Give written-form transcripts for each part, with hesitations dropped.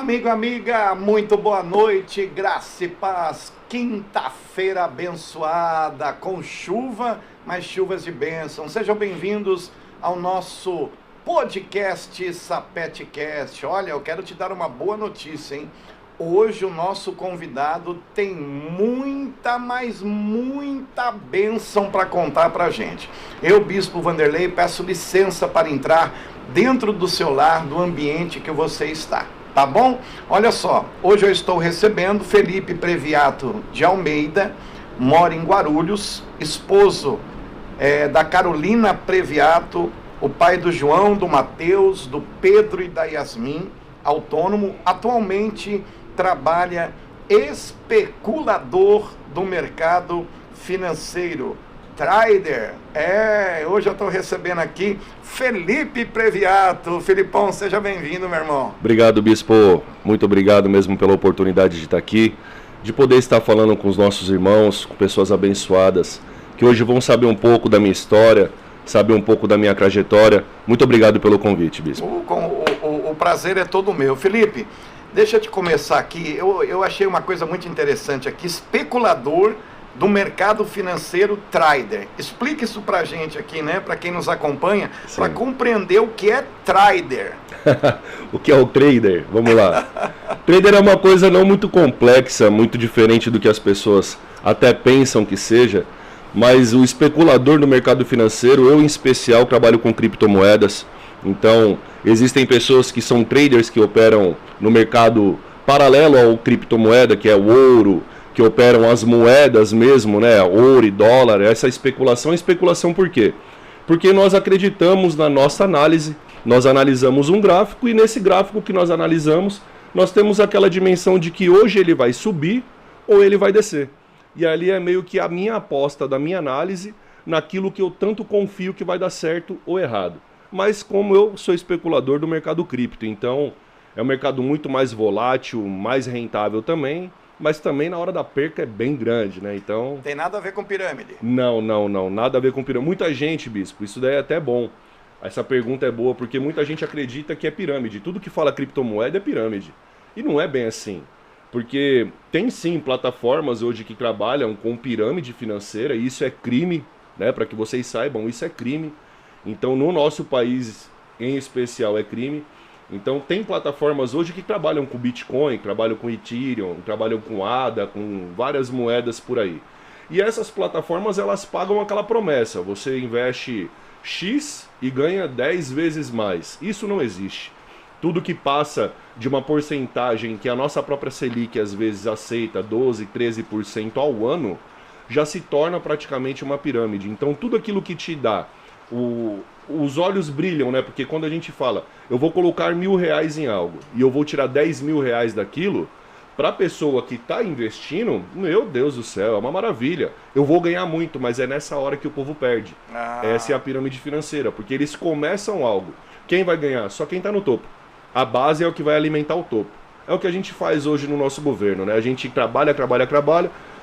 Amigo, amiga, muito boa noite, graça e paz. Quinta-feira abençoada, com chuva, mas chuvas de bênção. Sejam bem-vindos ao nosso podcast Sapetcast. Olha, eu quero te dar uma boa notícia, hein? Hoje o nosso convidado tem muita, mas muita bênção para contar pra gente. Eu, Bispo Vanderlei, peço licença para entrar dentro do seu lar, do ambiente que você está. Tá bom? Olha só, hoje eu estou recebendo Felipe Previato de Almeida, mora em Guarulhos, esposo da Carolina Previato, o pai do João, do Mateus, do Pedro e da Yasmin, autônomo, atualmente trabalha especulador do mercado financeiro. Trader, hoje eu estou recebendo aqui Felipe Previato. Felipão, seja bem-vindo, meu irmão. Obrigado, Bispo, muito obrigado mesmo pela oportunidade de estar aqui, de poder estar falando com os nossos irmãos, com pessoas abençoadas, que hoje vão saber um pouco da minha história, saber um pouco da minha trajetória. Muito obrigado pelo convite, Bispo. O prazer é todo meu. Felipe, deixa eu te começar aqui, eu achei uma coisa muito interessante aqui, especulador do mercado financeiro, trader. Explica isso pra gente aqui, né? Pra quem nos acompanha, para compreender o que é trader. O que é o trader? Vamos lá. Trader é uma coisa não muito complexa, muito diferente do que as pessoas até pensam que seja, mas o especulador no mercado financeiro, eu em especial trabalho com criptomoedas. Então, existem pessoas que são traders que operam no mercado paralelo ao criptomoeda, que é o ouro, que operam as moedas mesmo, né, ouro e dólar. Essa especulação por quê? Porque nós acreditamos na nossa análise, nós analisamos um gráfico e nesse gráfico que nós analisamos, nós temos aquela dimensão de que hoje ele vai subir ou ele vai descer. E ali é meio que a minha aposta da minha análise naquilo que eu tanto confio que vai dar certo ou errado. Mas como eu sou especulador do mercado cripto, então é um mercado muito mais volátil, mais rentável também, mas também na hora da perca é bem grande, né? Então... Tem nada a ver com pirâmide? Não, nada a ver com pirâmide. Muita gente, Bispo, isso daí é até bom. Essa pergunta é boa, porque muita gente acredita que é pirâmide. Tudo que fala criptomoeda é pirâmide. E não é bem assim. Porque tem sim plataformas hoje que trabalham com pirâmide financeira, e isso é crime, né? Para que vocês saibam, isso é crime. Então no nosso país em especial é crime. Então tem plataformas hoje que trabalham com Bitcoin, trabalham com Ethereum, trabalham com ADA, com várias moedas por aí. E essas plataformas, elas pagam aquela promessa, você investe X e ganha 10 vezes mais. Isso não existe. Tudo que passa de uma porcentagem que a nossa própria Selic às vezes aceita, 12, 13% ao ano, já se torna praticamente uma pirâmide. Então tudo aquilo que te dá os olhos brilham, né? Porque quando a gente fala, eu vou colocar R$1.000 em algo e eu vou tirar R$10.000 daquilo, para a pessoa que está investindo, meu Deus do céu, é uma maravilha. Eu vou ganhar muito, mas é nessa hora que o povo perde. Essa é a pirâmide financeira, porque eles começam algo. Quem vai ganhar? Só quem está no topo. A base é o que vai alimentar o topo. É o que a gente faz hoje no nosso governo, né? A gente trabalha,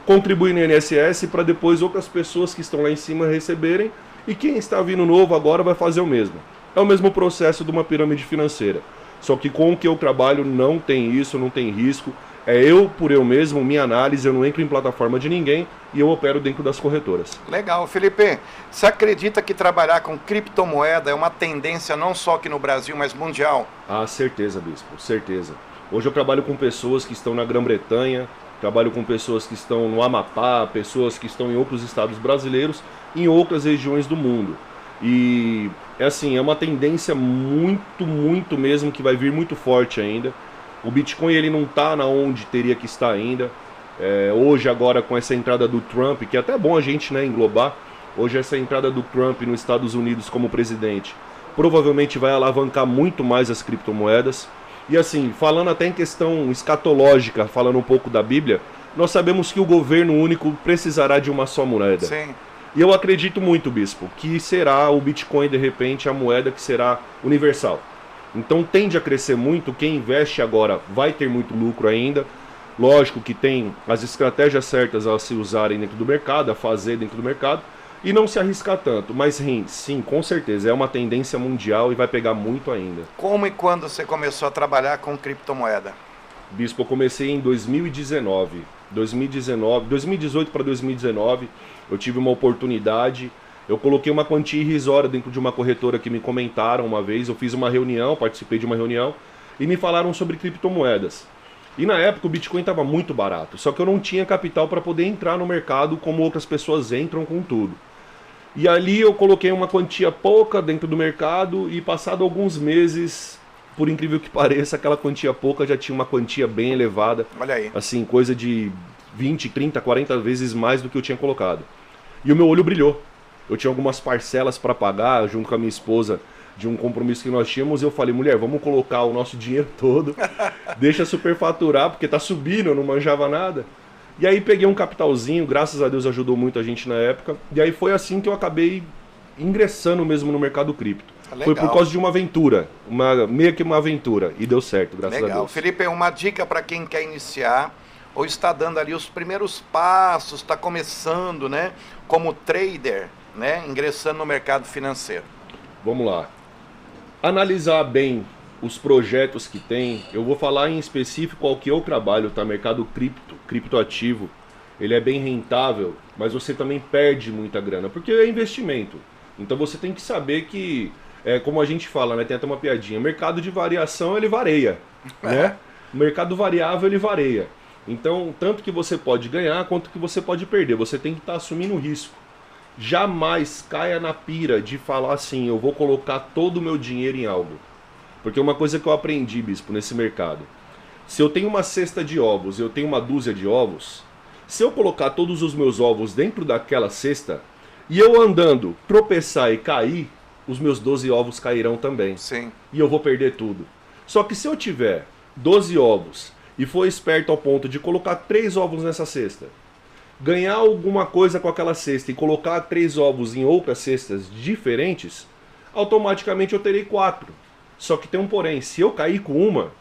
contribui no INSS para depois outras pessoas que estão lá em cima receberem. E quem está vindo novo agora vai fazer o mesmo. É o mesmo processo de uma pirâmide financeira. Só que com o que eu trabalho não tem isso, não tem risco. É eu por eu mesmo, minha análise, eu não entro em plataforma de ninguém e eu opero dentro das corretoras. Legal, Felipe. Você acredita que trabalhar com criptomoeda é uma tendência não só aqui no Brasil, mas mundial? Ah, certeza, Bispo, certeza. Hoje eu trabalho com pessoas que estão na Grã-Bretanha, trabalho com pessoas que estão no Amapá, pessoas que estão em outros estados brasileiros, em outras regiões do mundo. E é assim, é uma tendência muito mesmo que vai vir muito forte ainda. O Bitcoin ele não está na onde teria que estar ainda. Hoje agora com essa entrada do Trump, que é até bom a gente, né, englobar, hoje essa entrada do Trump nos Estados Unidos como presidente provavelmente vai alavancar muito mais as criptomoedas. E assim, falando até em questão escatológica, falando um pouco da Bíblia, nós sabemos que o governo único precisará de uma só moeda. Sim. E eu acredito muito, Bispo, que será o Bitcoin, de repente, a moeda que será universal. Então tende a crescer muito, quem investe agora vai ter muito lucro ainda. Lógico que tem as estratégias certas a se usarem dentro do mercado, a fazer dentro do mercado, e não se arriscar tanto. Mas sim, com certeza, é uma tendência mundial e vai pegar muito ainda. Como e quando você começou a trabalhar com criptomoeda? Bispo, eu comecei em 2019. 2018 para 2019, eu tive uma oportunidade. Eu coloquei uma quantia irrisória dentro de uma corretora que me comentaram uma vez. Eu fiz uma reunião, participei de uma reunião e me falaram sobre criptomoedas. E na época o Bitcoin estava muito barato, só que eu não tinha capital para poder entrar no mercado como outras pessoas entram com tudo. E ali eu coloquei uma quantia pouca dentro do mercado e passado alguns meses, por incrível que pareça, aquela quantia pouca já tinha uma quantia bem elevada. Olha aí. Assim, coisa de 20, 30, 40 vezes mais do que eu tinha colocado. E o meu olho brilhou. Eu tinha algumas parcelas para pagar junto com a minha esposa de um compromisso que nós tínhamos. E eu falei, mulher, vamos colocar o nosso dinheiro todo, deixa superfaturar, porque tá subindo, eu não manjava nada. E aí peguei um capitalzinho, graças a Deus ajudou muito a gente na época. E aí foi assim que eu acabei ingressando mesmo no mercado cripto. Legal. Foi por causa de uma aventura, meio que uma aventura, e deu certo, graças a Deus. Felipe, uma dica para quem quer iniciar ou está dando ali os primeiros passos, está começando, né, como trader, né, ingressando no mercado financeiro. Vamos lá. Analisar bem os projetos que tem. Eu vou falar em específico qual que eu trabalho, tá? Mercado criptoativo. Ele é bem rentável, mas você também perde muita grana, porque é investimento. Então você tem que saber que, como a gente fala, né, tem até uma piadinha, mercado de variação ele varia, né? O mercado variável ele varia. Então, tanto que você pode ganhar, quanto que você pode perder. Você tem que estar assumindo o risco. Jamais caia na pira de falar assim, eu vou colocar todo o meu dinheiro em algo. Porque uma coisa que eu aprendi, Bispo, nesse mercado. Se eu tenho uma cesta de ovos, eu tenho uma dúzia de ovos, se eu colocar todos os meus ovos dentro daquela cesta, e eu andando, tropeçar e cair, os meus 12 ovos cairão também. Sim. E eu vou perder tudo. Só que se eu tiver 12 ovos e for esperto ao ponto de colocar 3 ovos nessa cesta, ganhar alguma coisa com aquela cesta e colocar 3 ovos em outras cestas diferentes, automaticamente eu terei 4. Só que tem um porém, se eu cair com uma,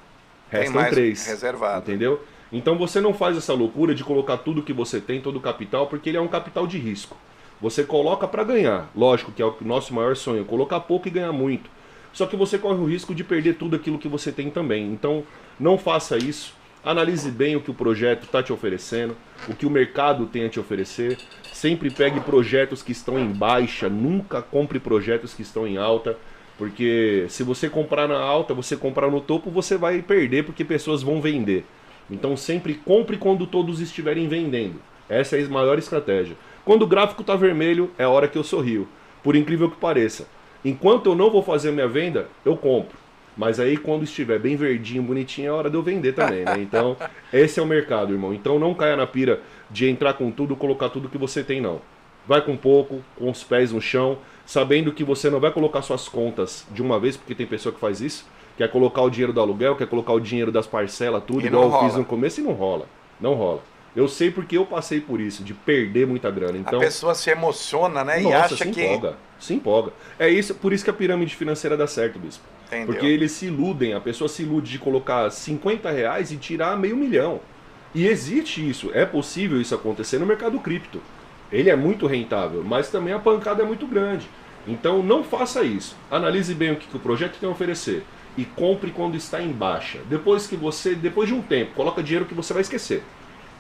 restam 3. Reservado. Entendeu? Então você não faz essa loucura de colocar tudo que você tem, todo o capital, porque ele é um capital de risco. Você coloca para ganhar. Lógico que é o nosso maior sonho, colocar pouco e ganhar muito. Só que você corre o risco de perder tudo aquilo que você tem também. Então não faça isso. Analise bem o que o projeto está te oferecendo, o que o mercado tem a te oferecer. Sempre pegue projetos que estão em baixa, nunca compre projetos que estão em alta. Porque se você comprar na alta, você comprar no topo, você vai perder porque pessoas vão vender. Então sempre compre quando todos estiverem vendendo. Essa é a maior estratégia. Quando o gráfico está vermelho, é a hora que eu sorrio. Por incrível que pareça. Enquanto eu não vou fazer minha venda, eu compro. Mas aí quando estiver bem verdinho, bonitinho, é a hora de eu vender também, né? Então, esse é o mercado, irmão. Então não caia na pira de entrar com tudo, colocar tudo que você tem, não. Vai com pouco, com os pés no chão, sabendo que você não vai colocar suas contas de uma vez, porque tem pessoa que faz isso, quer colocar o dinheiro do aluguel, quer colocar o dinheiro das parcelas, tudo, igual eu fiz no começo, e não rola. Não rola. Eu sei porque eu passei por isso, de perder muita grana. Então, a pessoa se emociona, né? Nossa, e acha se que... empolga, se empolga. É isso, por isso que a pirâmide financeira dá certo, Bispo. Entendeu? Porque eles se iludem, a pessoa se ilude de colocar R$50 e tirar R$500 mil. E existe isso, é possível isso acontecer no mercado cripto. Ele é muito rentável, mas também a pancada é muito grande. Então não faça isso. Analise bem o que o projeto tem a oferecer. E compre quando está em baixa. Depois de um tempo, coloca dinheiro que você vai esquecer.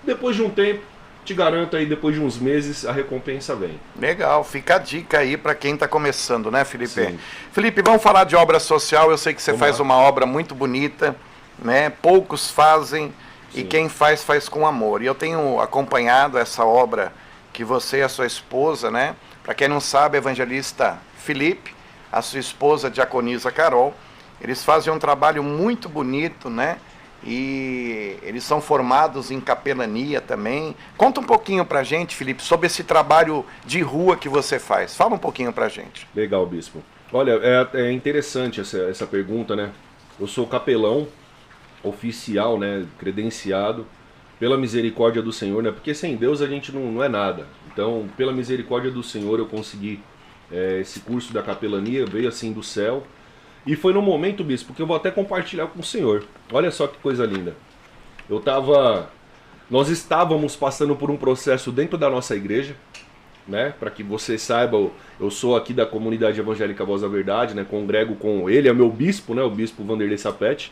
Depois de um tempo, te garanto aí, depois de uns meses, a recompensa vem. Legal, fica a dica aí para quem está começando, né, Felipe? Sim. Felipe, vamos falar de obra social. Eu sei que você faz uma obra muito bonita, né? Poucos fazem. Sim. E quem faz, faz com amor. E eu tenho acompanhado essa obra que você e a sua esposa, né? Para quem não sabe, evangelista Felipe, a sua esposa, diaconisa Carol, eles fazem um trabalho muito bonito, né? E eles são formados em capelania também. Conta um pouquinho pra gente, Felipe, sobre esse trabalho de rua que você faz. Fala um pouquinho pra gente. Legal, Bispo. Olha, é interessante essa pergunta, né? Eu sou capelão oficial, né? Credenciado pela misericórdia do Senhor, né? Porque sem Deus a gente não é nada. Então, pela misericórdia do Senhor, eu consegui esse curso da capelania, veio assim do céu. E foi no momento, Bispo, que eu vou até compartilhar com o senhor. Olha só que coisa linda. Nós estávamos passando por um processo dentro da nossa igreja, né? Para que você saiba, eu sou aqui da comunidade evangélica Voz da Verdade, né? Congrego com ele, é meu bispo, né? O bispo Vanderlei Sapete.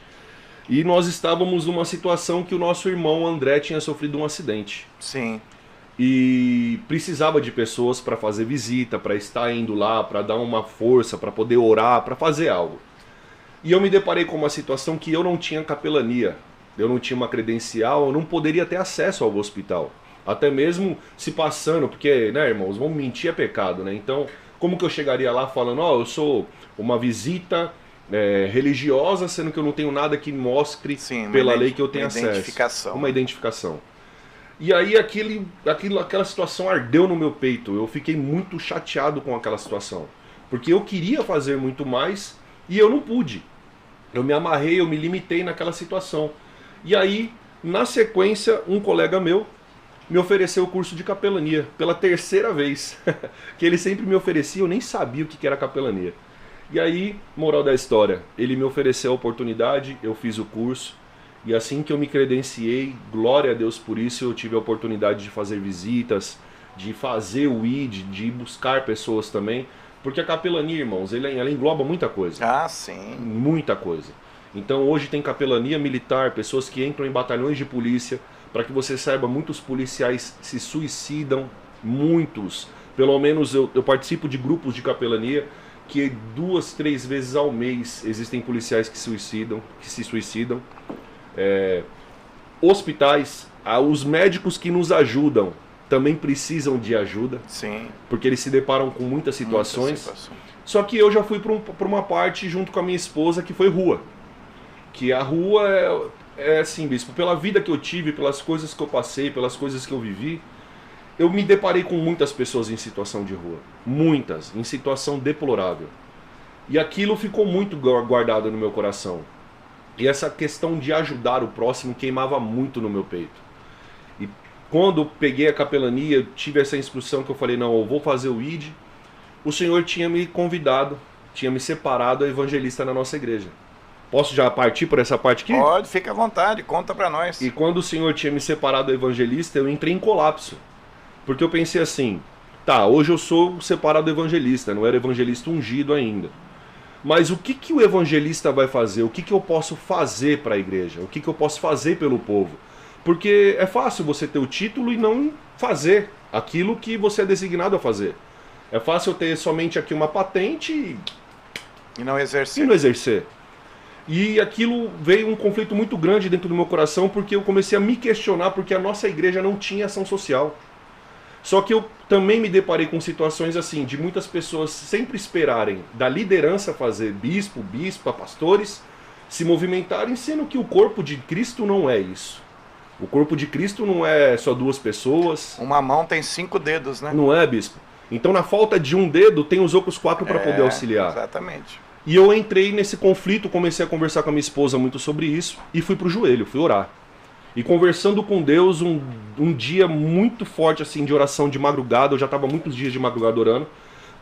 E nós estávamos numa situação que o nosso irmão André tinha sofrido um acidente. Sim. E precisava de pessoas para fazer visita, para estar indo lá, para dar uma força, para poder orar, para fazer algo. E eu me deparei com uma situação que eu não tinha capelania, eu não tinha uma credencial, eu não poderia ter acesso ao hospital. Até mesmo se passando, porque, né, irmãos, vamos mentir é pecado, né? Então, como que eu chegaria lá falando, ó, eu sou uma visita religiosa, sendo que eu não tenho nada que mostre pela lei que eu tenho acesso. Uma identificação. E aí aquela situação ardeu no meu peito. Eu fiquei muito chateado com aquela situação. Porque eu queria fazer muito mais e eu não pude. Eu me amarrei, eu me limitei naquela situação. E aí, na sequência, um colega meu me ofereceu o curso de capelania pela terceira vez. Que ele sempre me oferecia, eu nem sabia o que era capelania. E aí, moral da história, ele me ofereceu a oportunidade, eu fiz o curso. E assim que eu me credenciei, glória a Deus por isso, eu tive a oportunidade de fazer visitas, de fazer o ID, de buscar pessoas também. Porque a capelania, irmãos, ela engloba muita coisa. Ah, sim. Muita coisa. Então hoje tem capelania militar, pessoas que entram em batalhões de polícia. Para que você saiba, muitos policiais se suicidam, muitos. Pelo menos eu participo de grupos de capelania que 2, 3 vezes ao mês existem policiais que se suicidam. Hospitais, os médicos que nos ajudam também precisam de ajuda. Sim. Porque eles se deparam com muitas situações. Só que eu já fui para uma parte junto com a minha esposa que foi rua. Que a rua é assim, bispo, pela vida que eu tive, pelas coisas que eu passei, pelas coisas que eu vivi, eu me deparei com muitas pessoas em situação de rua. Muitas, em situação deplorável. E aquilo ficou muito guardado no meu coração. E essa questão de ajudar o próximo queimava muito no meu peito. E quando eu peguei a capelania, eu tive essa instrução que eu falei, não, eu vou fazer o ID. O Senhor tinha me convidado, tinha me separado a evangelista na nossa igreja. Posso já partir por essa parte aqui? Pode, fica à vontade, conta pra nós. E quando o Senhor tinha me separado a evangelista, eu entrei em colapso. Porque eu pensei assim, tá, hoje eu sou separado evangelista, não era evangelista ungido ainda. Mas o que o evangelista vai fazer? O que eu posso fazer para a igreja? O que eu posso fazer pelo povo? Porque é fácil você ter o título e não fazer aquilo que você é designado a fazer. É fácil eu ter somente aqui uma patente e não exercer. E aquilo veio um conflito muito grande dentro do meu coração, porque eu comecei a me questionar porque a nossa igreja não tinha ação social. Só que eu também me deparei com situações assim, de muitas pessoas sempre esperarem da liderança fazer bispo, bispa, pastores, se movimentarem, sendo que o corpo de Cristo não é isso. O corpo de Cristo não é só 2 pessoas. Uma mão tem 5 dedos, né? Não é, bispo? Então na falta de um dedo, tem os outros 4 para poder auxiliar. Exatamente. E eu entrei nesse conflito, comecei a conversar com a minha esposa muito sobre isso, e fui pro joelho, fui orar. E conversando com Deus, um dia muito forte assim de oração de madrugada, eu já estava muitos dias de madrugada orando,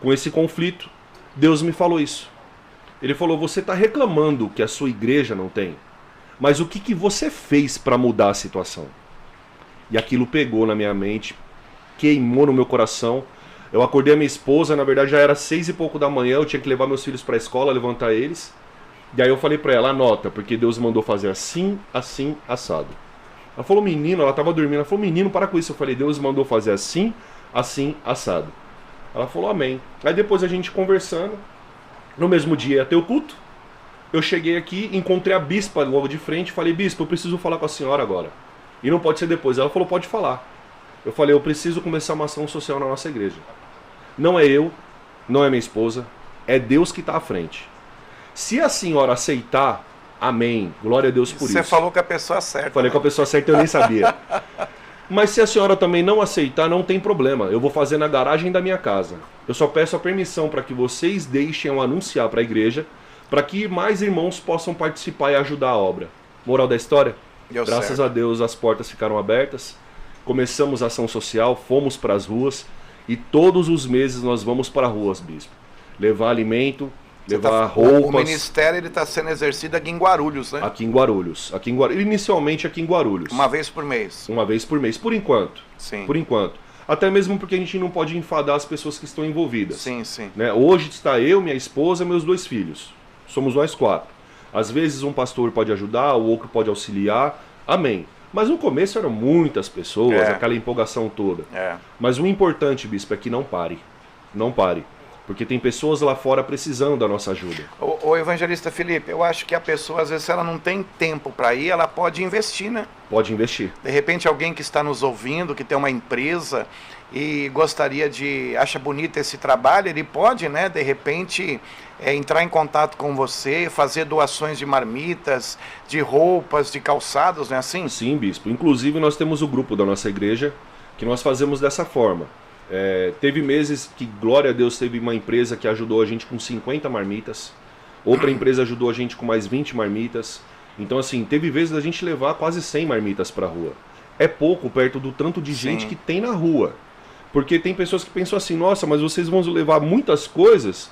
com esse conflito, Deus me falou isso. Ele falou, você está reclamando que a sua igreja não tem, mas o que você fez para mudar a situação? E aquilo pegou na minha mente, queimou no meu coração. Eu acordei a minha esposa, na verdade já era 6 e pouco da manhã, eu tinha que levar meus filhos para a escola, levantar eles. E aí eu falei para ela, anota, porque Deus mandou fazer assim, assim, assado. Ela falou, menino, ela estava dormindo, ela falou, menino, para com isso. Eu falei, Deus mandou fazer assim, assim, assado. Ela falou, amém. Aí depois a gente conversando, no mesmo dia ia ter o culto. Eu cheguei aqui, encontrei a bispa logo de frente, falei, bispa, eu preciso falar com a senhora agora. E não pode ser depois. Ela falou, pode falar. Eu falei, eu preciso começar uma ação social na nossa igreja. Não é eu, não é minha esposa, é Deus que está à frente. Se a senhora aceitar, amém, glória a Deus por isso. Você falou com a pessoa certa. Falei com a pessoa certa, eu nem sabia. Mas se a senhora também não aceitar, não tem problema. Eu vou fazer na garagem da minha casa. Eu só peço a permissão para que vocês deixem eu anunciar para a igreja, para que mais irmãos possam participar e ajudar a obra. Moral da história? Graças a Deus as portas ficaram abertas. Começamos a ação social, fomos para as ruas. E todos os meses nós vamos para ruas, bispo. Levar alimento, levar roupas. O ministério está sendo exercido aqui em Guarulhos, né? Aqui em Guarulhos. Inicialmente aqui em Guarulhos. Uma vez por mês. Uma vez por mês, por enquanto. Sim. Por enquanto. Até mesmo porque a gente não pode enfadar as pessoas que estão envolvidas. Sim, sim. Né? Hoje está eu, minha esposa e meus 2 filhos. Somos nós 4. Às vezes um pastor pode ajudar, o outro pode auxiliar, amém. Mas no começo eram muitas pessoas, aquela empolgação toda. Mas o importante, bispo, é que não pare. Não pare. Porque tem pessoas lá fora precisando da nossa ajuda. O evangelista Felipe, eu acho que a pessoa, às vezes, se ela não tem tempo para ir, ela pode investir, né? Pode investir. De repente, alguém que está nos ouvindo, que tem uma empresa e gostaria acha bonito esse trabalho, ele pode, né, de repente, entrar em contato com você, fazer doações de marmitas, de roupas, de calçados, não é assim? Sim, bispo. Inclusive, nós temos o grupo da nossa igreja que nós fazemos dessa forma. Teve meses que, glória a Deus, teve uma empresa que ajudou a gente com 50 marmitas, outra empresa ajudou a gente com mais 20 marmitas. Então, assim, teve vezes da gente levar quase 100 marmitas para a rua. É pouco perto do tanto de gente que tem na rua. Porque tem pessoas que pensam assim, nossa, mas vocês vão levar muitas coisas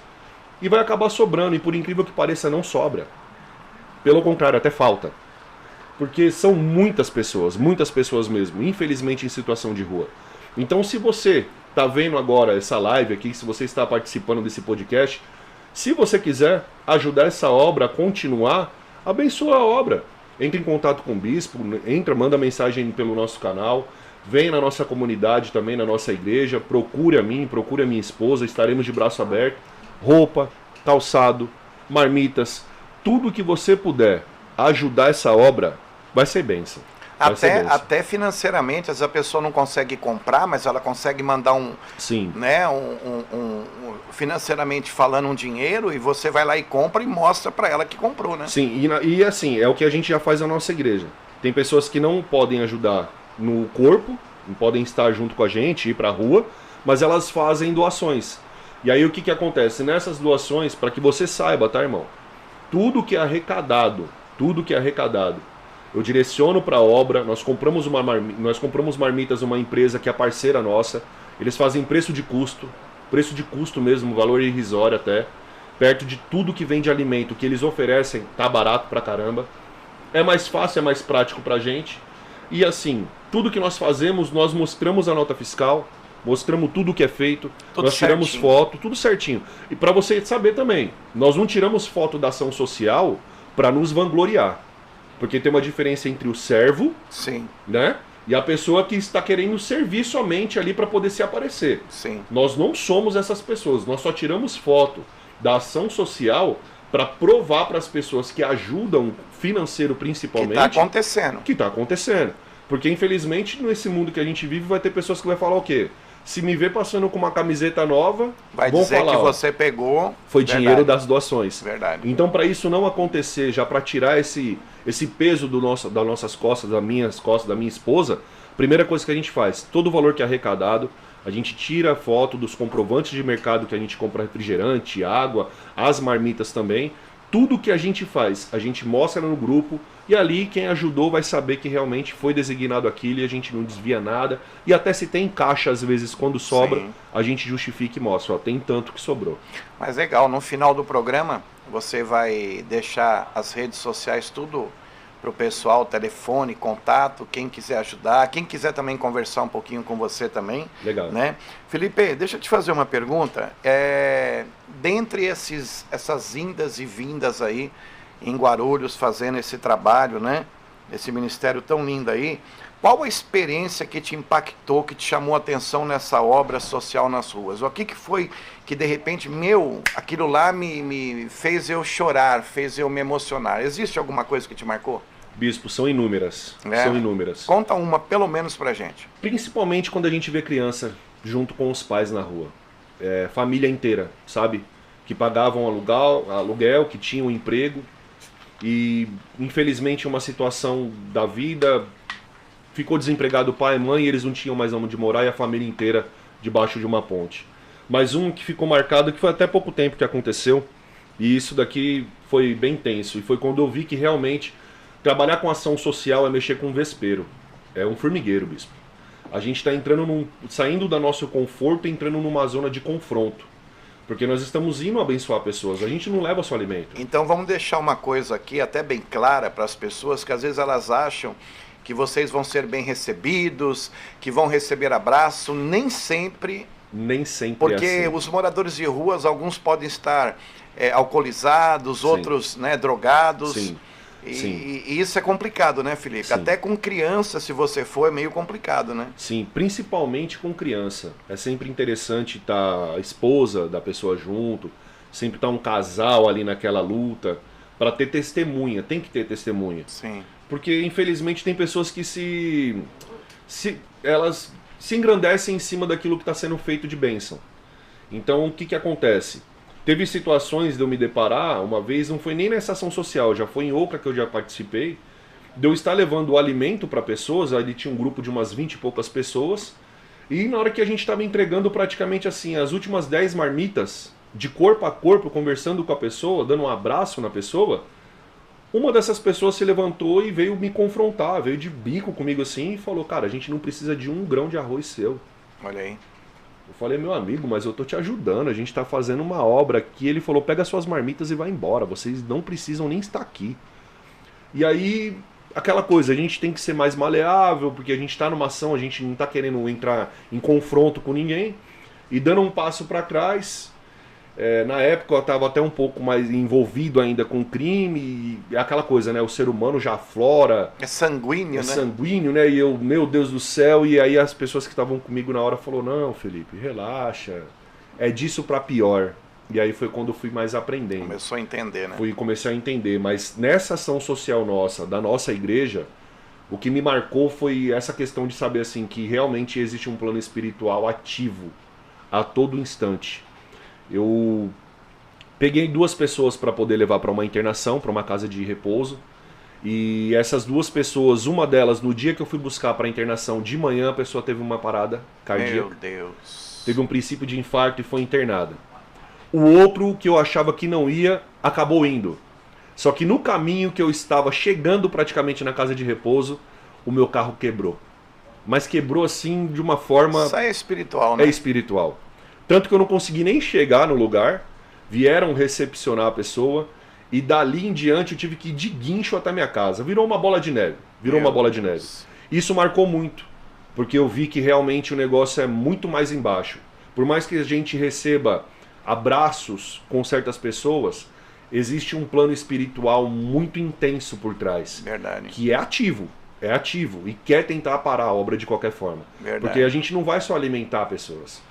e vai acabar sobrando. E por incrível que pareça, não sobra. Pelo contrário, até falta. Porque são muitas pessoas mesmo, infelizmente em situação de rua. Então, se você está vendo agora essa live aqui, se você está participando desse podcast, se você quiser ajudar essa obra a continuar, abençoa a obra. Entre em contato com o bispo, manda mensagem pelo nosso canal, vem na nossa comunidade também, na nossa igreja, procure a mim, procure a minha esposa, estaremos de braço aberto, roupa, calçado, marmitas, tudo que você puder ajudar essa obra, vai ser bênção. Até financeiramente, às vezes a pessoa não consegue comprar, mas ela consegue mandar financeiramente falando, um dinheiro, e você vai lá e compra e mostra para ela que comprou, né? Sim, e assim, é o que a gente já faz na nossa igreja. Tem pessoas que não podem ajudar no corpo, não podem estar junto com a gente, ir para a rua, mas elas fazem doações. E aí o que acontece? Nessas doações, para que você saiba, tá, irmão? Tudo que é arrecadado, eu direciono para a obra. Nós compramos marmitas numa empresa que é parceira nossa. Eles fazem preço de custo mesmo, valor irrisório até. Perto de tudo que vem de alimento que eles oferecem, tá barato pra caramba. É mais fácil, é mais prático pra gente. E assim, tudo que nós fazemos, nós mostramos a nota fiscal, mostramos tudo o que é feito, nós tiramos foto, tudo certinho. E para você saber também, nós não tiramos foto da ação social para nos vangloriar. Porque tem uma diferença entre o servo, né, e a pessoa que está querendo servir somente ali para poder se aparecer. Nós não somos essas pessoas, nós só tiramos foto da ação social para provar para as pessoas que ajudam, financeiro principalmente, que está acontecendo. Porque infelizmente nesse mundo que a gente vive vai ter pessoas que vai falar o quê? Se me ver passando com uma camiseta nova, vai dizer falar, que você pegou. Foi dinheiro das doações. Verdade. Então, para isso não acontecer, já para tirar esse peso das nossas costas, das minhas costas, da minha esposa, primeira coisa que a gente faz, todo o valor que é arrecadado, a gente tira a foto dos comprovantes de mercado que a gente compra refrigerante, água, as marmitas também. Tudo que a gente faz, a gente mostra no grupo, e ali quem ajudou vai saber que realmente foi designado aquilo e a gente não desvia nada. E até se tem caixa, às vezes, quando sobra, a gente justifica e mostra, ó, tem tanto que sobrou. Mas legal, no final do programa, você vai deixar as redes sociais tudo para o pessoal, telefone, contato, quem quiser ajudar, quem quiser também conversar um pouquinho com você também. Legal. Né? Felipe, deixa eu te fazer uma pergunta. Dentre essas indas e vindas aí, em Guarulhos, fazendo esse trabalho, né? Esse ministério tão lindo aí, qual a experiência que te impactou, que te chamou a atenção nessa obra social nas ruas? O que foi que de repente, aquilo lá me fez eu chorar, fez eu me emocionar? Existe alguma coisa que te marcou? Bispo, são inúmeras. São inúmeras. Conta uma, pelo menos pra gente. Principalmente quando a gente vê criança junto com os pais na rua. Família inteira, sabe? Que pagavam aluguel, que tinham emprego. E infelizmente uma situação da vida, ficou desempregado o pai e mãe, e eles não tinham mais onde morar, e a família inteira debaixo de uma ponte. Mas um que ficou marcado, que foi até pouco tempo que aconteceu, e isso daqui foi bem tenso, e foi quando eu vi que realmente trabalhar com ação social é mexer com um vespeiro, é um formigueiro, bispo. A gente está saindo do nosso conforto e entrando numa zona de confronto. Porque nós estamos indo abençoar pessoas, a gente não leva só alimento. Então vamos deixar uma coisa aqui até bem clara para as pessoas, que às vezes elas acham que vocês vão ser bem recebidos, que vão receber abraço. Nem sempre Nem sempre Porque é assim. os moradores de ruas, alguns podem estar alcoolizados, Sim. outros, né, drogados. Sim. E, Sim. e isso é complicado, né, Felipe? Sim. Até com criança, se você for, é meio complicado, né? Sim, principalmente com criança. É sempre interessante estar a esposa da pessoa junto, sempre estar um casal ali naquela luta, para ter testemunha, tem que ter testemunha. Sim. Porque infelizmente tem pessoas que elas se engrandecem em cima daquilo que está sendo feito de bênção. Então o que acontece? Teve situações de eu me deparar, uma vez, não foi nem nessa ação social, já foi em outra que eu já participei, de eu estar levando o alimento para pessoas, ali tinha um grupo de umas 20 e poucas pessoas, e na hora que a gente estava entregando praticamente assim, as últimas 10 marmitas, de corpo a corpo, conversando com a pessoa, dando um abraço na pessoa, uma dessas pessoas se levantou e veio me confrontar, veio de bico comigo assim e falou, cara, a gente não precisa de 1 grão de arroz seu. Olha aí. Eu falei, meu amigo, mas eu tô te ajudando, a gente tá fazendo uma obra aqui. Ele falou, pega suas marmitas e vai embora, vocês não precisam nem estar aqui. E aí, aquela coisa, a gente tem que ser mais maleável, porque a gente tá numa ação, a gente não tá querendo entrar em confronto com ninguém. E dando um passo para trás, na época eu estava até um pouco mais envolvido ainda com crime, e aquela coisa, né? O ser humano já aflora. É sanguíneo, né? Sanguíneo, né? E eu, meu Deus do céu, e aí as pessoas que estavam comigo na hora falaram, não, Felipe, relaxa, é disso para pior. E aí foi quando eu fui mais aprendendo. Começou a entender, né? Comecei a entender, mas nessa ação social nossa, da nossa igreja, o que me marcou foi essa questão de saber assim que realmente existe um plano espiritual ativo a todo instante. Eu peguei 2 pessoas para poder levar para uma internação, para uma casa de repouso. E essas 2 pessoas, uma delas, no dia que eu fui buscar para a internação de manhã, a pessoa teve uma parada cardíaca. Meu Deus. Teve um princípio de infarto e foi internada. O outro, que eu achava que não ia, acabou indo. Só que no caminho que eu estava chegando praticamente na casa de repouso, o meu carro quebrou. Mas quebrou assim de uma forma... Isso aí é espiritual, né? É espiritual. Tanto que eu não consegui nem chegar no lugar, vieram recepcionar a pessoa, e dali em diante eu tive que ir de guincho até minha casa. Virou uma bola de neve. Uma bola de neve. Isso marcou muito, porque eu vi que realmente o negócio é muito mais embaixo. Por mais que a gente receba abraços com certas pessoas, existe um plano espiritual muito intenso por trás. Verdade. Que é ativo e quer tentar parar a obra de qualquer forma. Verdade. Porque a gente não vai só alimentar pessoas.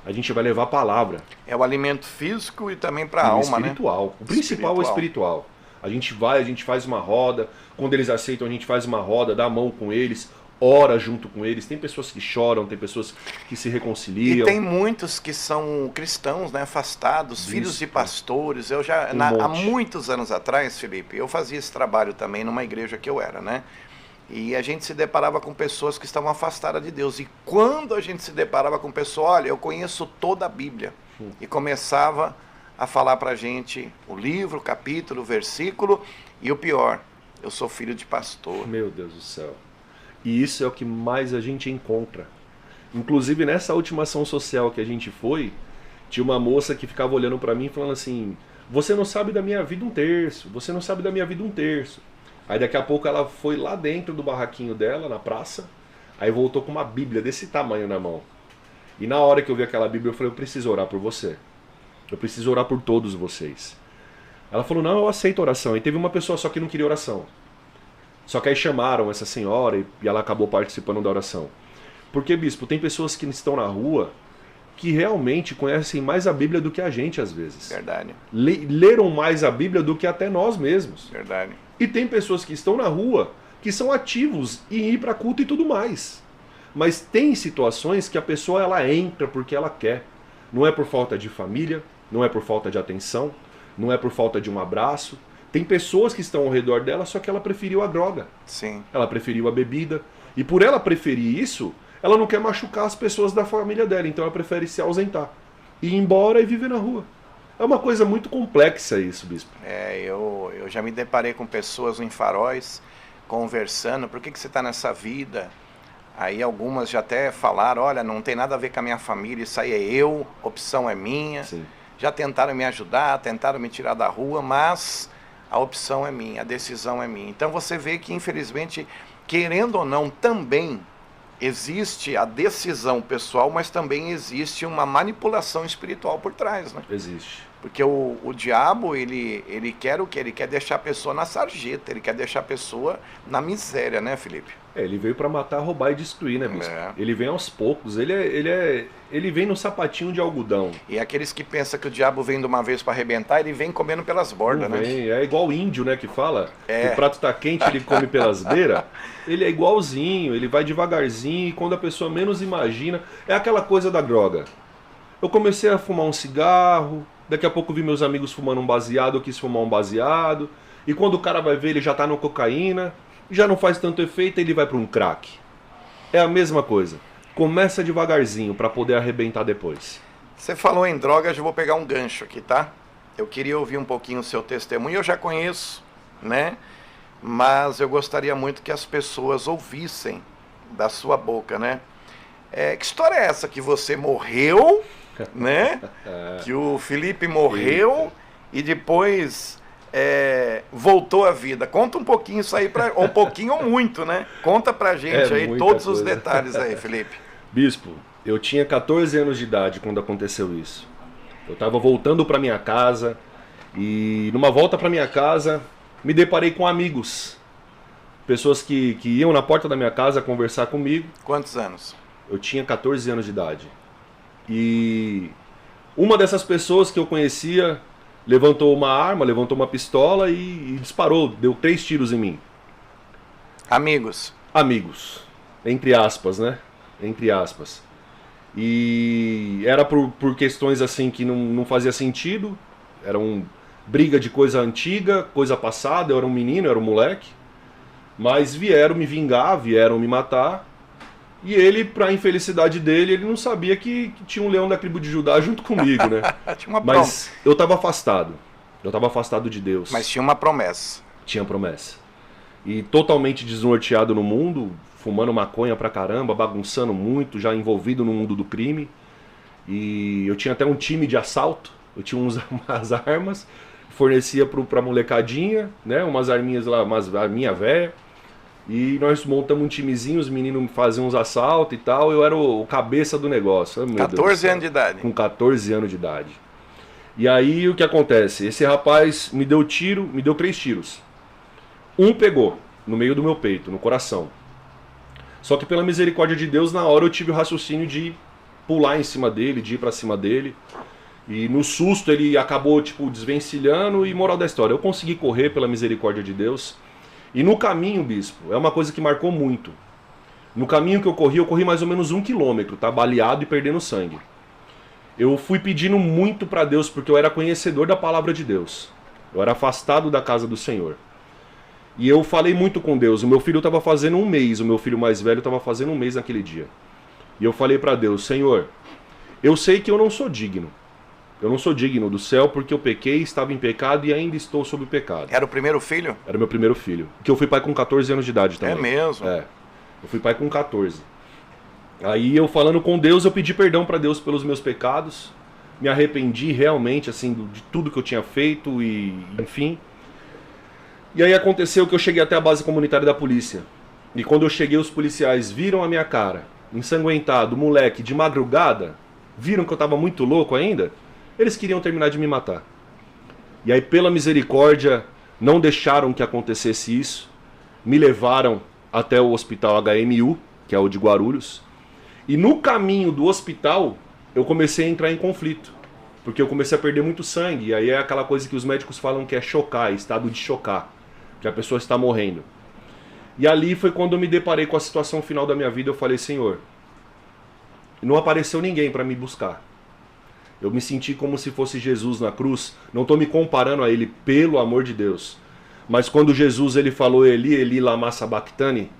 A gente vai levar a palavra. É o alimento físico e também para a alma, espiritual. Né? O principal é o espiritual. A gente vai, a gente faz uma roda. Quando eles aceitam, a gente faz uma roda, dá a mão com eles, ora junto com eles. Tem pessoas que choram, tem pessoas que se reconciliam. E tem muitos que são cristãos, né, afastados, filhos de pastores. Eu já, há muitos anos atrás, Felipe, eu fazia esse trabalho também numa igreja que eu era, né? E a gente se deparava com pessoas que estavam afastadas de Deus. E quando a gente se deparava com pessoas, olha, eu conheço toda a Bíblia. E começava a falar pra gente o livro, o capítulo, o versículo. E o pior, eu sou filho de pastor. Meu Deus do céu. E isso é o que mais a gente encontra. Inclusive nessa última ação social que a gente foi, tinha uma moça que ficava olhando pra mim falando assim, você não sabe da minha vida um terço, você não sabe da minha vida um terço. Aí daqui a pouco ela foi lá dentro do barraquinho dela, na praça, aí voltou com uma Bíblia desse tamanho na mão. E na hora que eu vi aquela Bíblia, eu falei, eu preciso orar por você. Eu preciso orar por todos vocês. Ela falou, não, eu aceito oração. E teve uma pessoa só que não queria oração. Só que aí chamaram essa senhora e ela acabou participando da oração. Porque, bispo, tem pessoas que estão na rua que realmente conhecem mais a Bíblia do que a gente, às vezes. Verdade. Leram mais a Bíblia do que até nós mesmos. Verdade. E tem pessoas que estão na rua, que são ativos em ir para culto e tudo mais. Mas tem situações que a pessoa ela entra porque ela quer. Não é por falta de família, não é por falta de atenção, não é por falta de um abraço. Tem pessoas que estão ao redor dela, só que ela preferiu a droga. Sim. Ela preferiu a bebida. E por ela preferir isso, ela não quer machucar as pessoas da família dela. Então ela prefere se ausentar. Ir embora e viver na rua. É uma coisa muito complexa isso, bispo. Eu já me deparei com pessoas em faróis, conversando, por que você está nessa vida? Aí algumas já até falaram, olha, não tem nada a ver com a minha família, isso aí é eu, opção é minha. Sim. Já tentaram me ajudar, tentaram me tirar da rua, mas a opção é minha, a decisão é minha. Então você vê que, infelizmente, querendo ou não, também existe a decisão pessoal, mas também existe uma manipulação espiritual por trás, né? Existe. Porque o diabo, ele quer o quê? Ele quer deixar a pessoa na sarjeta, ele quer deixar a pessoa na miséria, né, Felipe? Ele veio para matar, roubar e destruir, né, bispo? É. Ele vem aos poucos, ele vem no sapatinho de algodão. E aqueles que pensam que o diabo vem de uma vez para arrebentar, ele vem comendo pelas bordas, Não né? vem, é igual o índio, né, que fala. É. O prato tá quente, ele come pelas beiras. Ele é igualzinho, ele vai devagarzinho, e quando a pessoa menos imagina, é aquela coisa da droga. Eu comecei a fumar um cigarro, daqui a pouco vi meus amigos fumando um baseado, eu quis fumar um baseado, e quando o cara vai ver, ele já tá no cocaína, já não faz tanto efeito, ele vai para um crack. É a mesma coisa. Começa devagarzinho para poder arrebentar depois. Você falou em drogas, eu vou pegar um gancho aqui, tá? Eu queria ouvir um pouquinho o seu testemunho, eu já conheço, né? Mas eu gostaria muito que as pessoas ouvissem da sua boca, né? Que história é essa que você morreu, né? Que o Felipe morreu e depois voltou à vida. Conta um pouquinho isso aí, um pouquinho ou muito, né? Conta pra gente aí todos os detalhes aí, Felipe. Bispo, eu tinha 14 anos de idade quando aconteceu isso. Eu estava voltando para minha casa e numa volta para minha casa me deparei com amigos. Pessoas que iam na porta da minha casa conversar comigo. Quantos anos? Eu tinha 14 anos de idade. E uma dessas pessoas que eu conhecia levantou uma arma, levantou uma pistola e disparou, deu 3 tiros em mim. Amigos? Amigos, entre aspas, né? Entre aspas. E era por questões assim que não fazia sentido. Era briga de coisa antiga, coisa passada. Eu era um menino, eu era um moleque. Mas vieram me vingar, vieram me matar. E ele, pra infelicidade dele, ele não sabia que tinha um leão da tribo de Judá junto comigo, né? Tinha uma Mas eu tava afastado. Eu tava afastado de Deus. Mas tinha uma promessa. Tinha promessa. E totalmente desnorteado no mundo, fumando maconha pra caramba, bagunçando muito, já envolvido no mundo do crime. E eu tinha até um time de assalto. Eu tinha umas armas, fornecia pra molecadinha, né? Umas arminhas lá, umas arminha velha. E nós montamos um timezinho, os meninos faziam uns assaltos e tal. Eu era o cabeça do negócio. 14 anos de idade. Com 14 anos de idade. E aí o que acontece? Esse rapaz me deu 3 tiros. Um pegou no meio do meu peito, no coração. Só que pela misericórdia de Deus, na hora eu tive o raciocínio de pular em cima dele, de ir pra cima dele. E no susto ele acabou desvencilhando e moral da história. Eu consegui correr pela misericórdia de Deus. E no caminho, bispo, é uma coisa que marcou muito. No caminho que eu corri mais ou menos 1 quilômetro, tá? Baleado e perdendo sangue. Eu fui pedindo muito pra Deus, porque eu era conhecedor da palavra de Deus. Eu era afastado da casa do Senhor. E eu falei muito com Deus. O meu filho estava fazendo 1 mês, o meu filho mais velho estava fazendo 1 mês naquele dia. E eu falei pra Deus, Senhor, eu sei que eu não sou digno. Eu não sou digno do céu porque eu pequei, estava em pecado e ainda estou sob o pecado. Era o primeiro filho? Era meu primeiro filho. Porque eu fui pai com 14 anos de idade também. É mesmo? É. Eu fui pai com 14. Aí eu falando com Deus, eu pedi perdão para Deus pelos meus pecados. Me arrependi realmente, assim, de tudo que eu tinha feito e enfim. E aí aconteceu que eu cheguei até a base comunitária da polícia. E quando eu cheguei, os policiais viram a minha cara, ensanguentado, moleque, de madrugada. Viram que eu tava muito louco ainda. Eles queriam terminar de me matar. E aí, pela misericórdia, não deixaram que acontecesse isso. Me levaram até o hospital HMU, que é o de Guarulhos. E no caminho do hospital, eu comecei a entrar em conflito. Porque eu comecei a perder muito sangue. E aí é aquela coisa que os médicos falam que é chocar, estado de chocar. Que a pessoa está morrendo. E ali foi quando eu me deparei com a situação final da minha vida. Eu falei, Senhor, não apareceu ninguém para me buscar. Eu me senti como se fosse Jesus na cruz. Não estou me comparando a ele, pelo amor de Deus. Mas quando Jesus ele falou Eli, Eli lama sabachthani,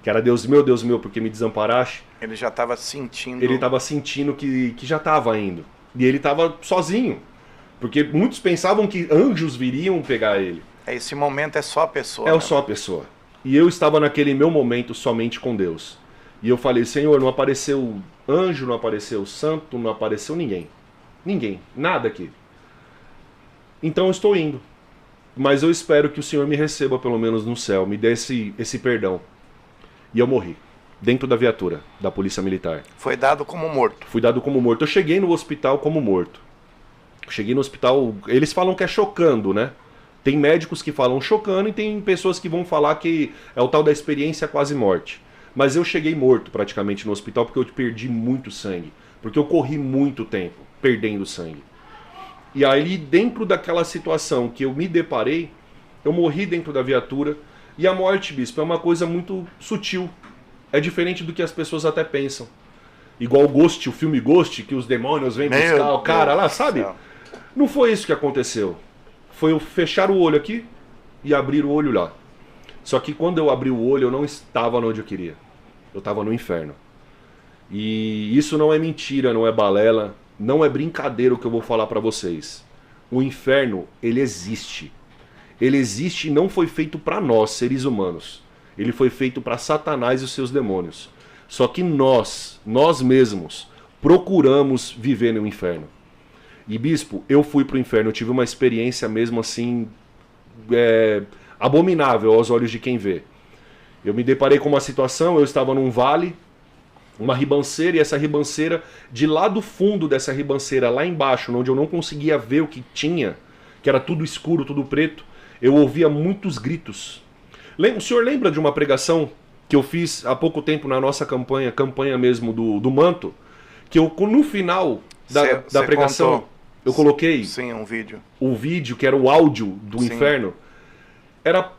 que era Deus meu, porque me desamparaste. Ele já estava sentindo... Ele estava sentindo que já estava indo. E ele estava sozinho. Porque muitos pensavam que anjos viriam pegar ele. Esse momento é só a pessoa. É só a pessoa. E eu estava naquele meu momento somente com Deus. E eu falei, Senhor, não apareceu anjo, não apareceu santo, não apareceu ninguém. Ninguém, nada aqui. Então eu estou indo. Mas eu espero que o Senhor me receba pelo menos no céu, me dê esse perdão. E eu morri. dentro da viatura da Polícia Militar. Foi dado como morto. Fui dado como morto. Eu cheguei no hospital como morto. Cheguei no hospital, eles falam que é chocando, né? Tem médicos que falam chocando e tem pessoas que vão falar que é o tal da experiência quase morte. Mas eu cheguei morto praticamente no hospital porque eu perdi muito sangue. Porque eu corri muito tempo perdendo sangue. E aí, dentro daquela situação que eu me deparei, eu morri dentro da viatura. E a morte, bispo, é uma coisa muito sutil. É diferente do que as pessoas até pensam. Igual o Ghost, o filme Ghost, que os demônios vêm buscar o cara lá, sabe? Não foi isso que aconteceu. Foi eu fechar o olho aqui e abrir o olho lá. Só que quando eu abri o olho, eu não estava onde eu queria. Eu estava no inferno. E isso não é mentira, não é balela, não é brincadeira o que eu vou falar para vocês. O inferno, ele existe. Ele existe e não foi feito para nós, seres humanos. Ele foi feito para Satanás e os seus demônios. Só que nós mesmos, procuramos viver no inferno. E, bispo, eu fui pro inferno, eu tive uma experiência mesmo assim, abominável aos olhos de quem vê. Eu me deparei com uma situação, eu estava num vale, uma ribanceira, e essa ribanceira, de lá do fundo dessa ribanceira, lá embaixo, onde eu não conseguia ver o que tinha, que era tudo escuro, tudo preto, eu ouvia muitos gritos. O senhor lembra de uma pregação que eu fiz há pouco tempo na nossa campanha mesmo do manto, que eu, no final da pregação, contou. Eu coloquei um vídeo. O vídeo, que era o áudio do inferno, era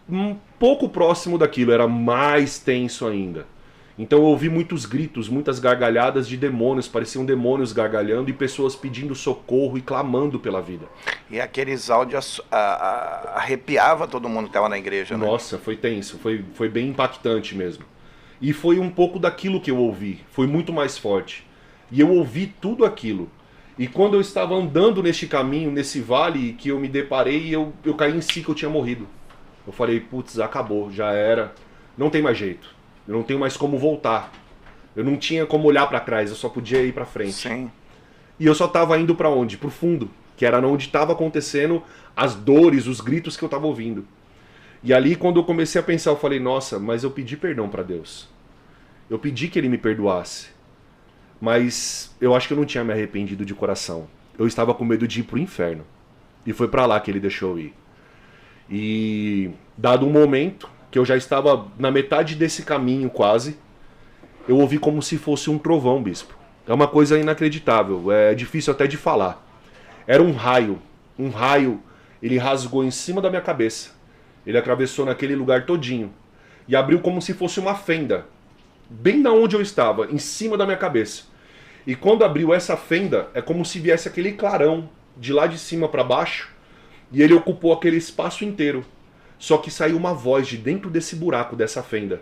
um pouco próximo daquilo, era mais tenso ainda. Então eu ouvi muitos gritos, muitas gargalhadas de demônios, pareciam demônios gargalhando e pessoas pedindo socorro e clamando pela vida. E aqueles áudios arrepiava todo mundo que estava na igreja, né? Nossa, foi tenso, foi bem impactante mesmo. E foi um pouco daquilo que eu ouvi, foi muito mais forte. E eu ouvi tudo aquilo. E quando eu estava andando neste caminho, nesse vale, que eu me deparei, eu caí em si que eu tinha morrido. Eu falei, putz, acabou, já era, não tem mais jeito. Eu não tenho mais como voltar. Eu não tinha como olhar para trás, eu só podia ir para frente. Sim. E eu só estava indo para onde? Pro fundo, que era onde estava acontecendo as dores, os gritos que eu estava ouvindo. E ali, quando eu comecei a pensar, eu falei, nossa, mas eu pedi perdão para Deus. Eu pedi que Ele me perdoasse. Mas eu acho que eu não tinha me arrependido de coração. Eu estava com medo de ir pro inferno. E foi para lá que Ele deixou eu ir. E dado um momento, que eu já estava na metade desse caminho quase, eu ouvi como se fosse um trovão, bispo. É uma coisa inacreditável, é difícil até de falar. Era um raio, ele rasgou em cima da minha cabeça. Ele atravessou naquele lugar todinho e abriu como se fosse uma fenda, bem na onde eu estava, em cima da minha cabeça. E quando abriu essa fenda, é como se viesse aquele clarão de lá de cima para baixo, e ele ocupou aquele espaço inteiro. Só que saiu uma voz de dentro desse buraco, dessa fenda.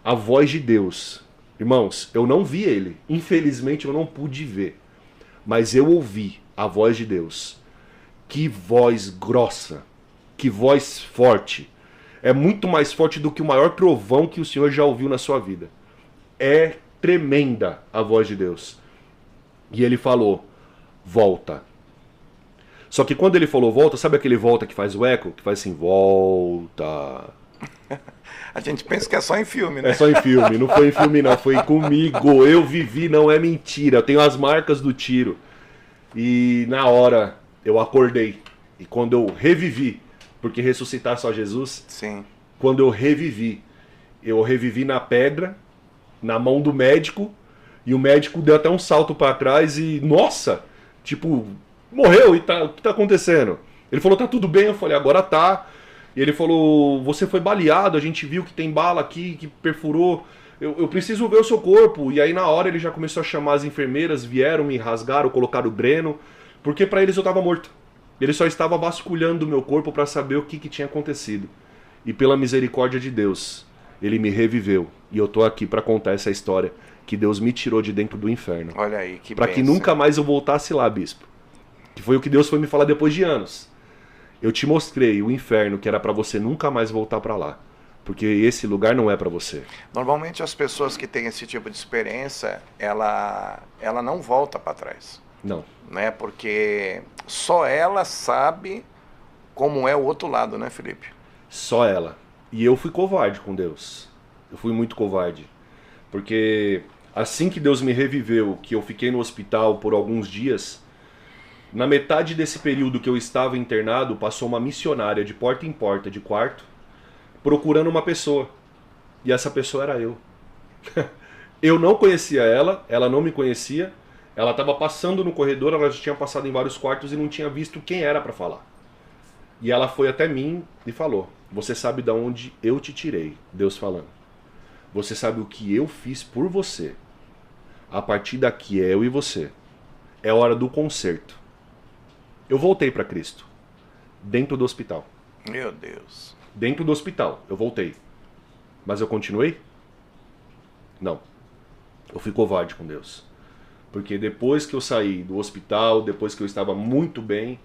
A voz de Deus. Irmãos, eu não vi Ele. Infelizmente eu não pude ver. Mas eu ouvi a voz de Deus. Que voz grossa. Que voz forte. É muito mais forte do que o maior trovão que o Senhor já ouviu na sua vida. É tremenda a voz de Deus. E Ele falou, volta. Só que quando ele falou volta, sabe aquele volta que faz o eco? Que faz assim, volta. A gente pensa que é só em filme, né? É só em filme, não foi em filme não, foi comigo. Eu vivi, não é mentira. Eu tenho as marcas do tiro. E na hora eu acordei. E quando eu revivi, porque ressuscitar só Jesus. Sim. Quando eu revivi na pedra, na mão do médico. E o médico deu até um salto para trás e, nossa, tipo... morreu, e o que tá acontecendo? Ele falou, tá tudo bem, eu falei, agora tá. E ele falou, você foi baleado, a gente viu que tem bala aqui, que perfurou, eu preciso ver o seu corpo. E aí na hora ele já começou a chamar as enfermeiras, vieram, me rasgaram, colocaram o dreno, porque pra eles eu tava morto. Ele só estava vasculhando o meu corpo pra saber o que tinha acontecido. E pela misericórdia de Deus, Ele me reviveu. E eu tô aqui pra contar essa história, que Deus me tirou de dentro do inferno. Olha aí, que pra que nunca mais eu voltasse lá, bispo. Que foi o que Deus foi me falar depois de anos. Eu te mostrei o inferno, que era pra você nunca mais voltar pra lá. Porque esse lugar não é pra você. Normalmente as pessoas que têm esse tipo de experiência, ela não volta pra trás. Não. Né? Porque só ela sabe como é o outro lado, né, Felipe? Só ela. E eu fui covarde com Deus. Eu fui muito covarde. Porque assim que Deus me reviveu, que eu fiquei no hospital por alguns dias, na metade desse período que eu estava internado, passou uma missionária de porta em porta, de quarto, procurando uma pessoa. E essa pessoa era eu. Eu não conhecia ela, ela não me conhecia. Ela estava passando no corredor, ela já tinha passado em vários quartos e não tinha visto quem era para falar. E ela foi até mim e falou: você sabe de onde eu te tirei, Deus falando. Você sabe o que eu fiz por você. A partir daqui é eu e você. É hora do conserto. Eu voltei para Cristo. Dentro do hospital. Meu Deus. Dentro do hospital, eu voltei. Mas eu continuei? Não. Eu fui covarde com Deus. Porque depois que eu saí do hospital, depois que eu estava muito bem,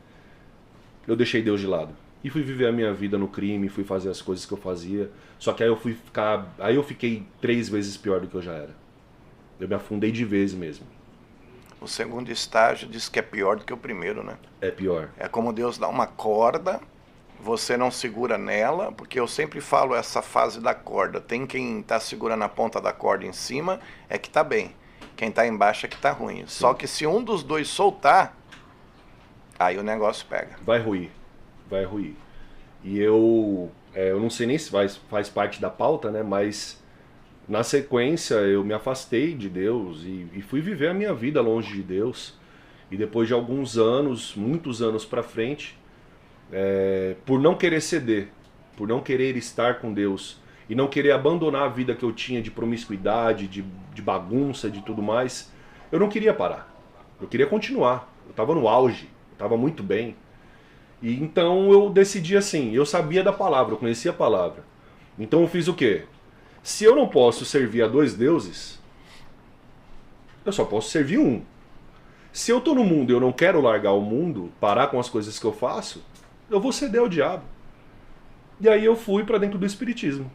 eu deixei Deus de lado. E fui viver a minha vida no crime, fui fazer as coisas que eu fazia. Só que aí eu fiquei 3 vezes pior do que eu já era. Eu me afundei de vez mesmo. O segundo estágio diz que é pior do que o primeiro, né? É pior. É como Deus dá uma corda, você não segura nela, porque eu sempre falo essa fase da corda. Tem quem está segurando a ponta da corda em cima, é que está bem. Quem está embaixo é que está ruim. Sim. Só que se um dos dois soltar, aí o negócio pega. Vai ruir. Vai ruir. E eu não sei nem se faz parte da pauta, né? Mas na sequência eu me afastei de Deus e fui viver a minha vida longe de Deus. E depois de alguns anos, muitos anos pra frente, por não querer ceder, por não querer estar com Deus e não querer abandonar a vida que eu tinha de promiscuidade, de bagunça, de tudo mais, eu não queria parar. Eu queria continuar. Eu estava no auge, eu estava muito bem. E então eu decidi assim, eu sabia da palavra, eu conhecia a palavra. Então eu fiz o quê? Se eu não posso servir a 2 deuses, eu só posso servir um. Se eu tô no mundo e eu não quero largar o mundo, parar com as coisas que eu faço, eu vou ceder ao diabo. E aí eu fui para dentro do espiritismo.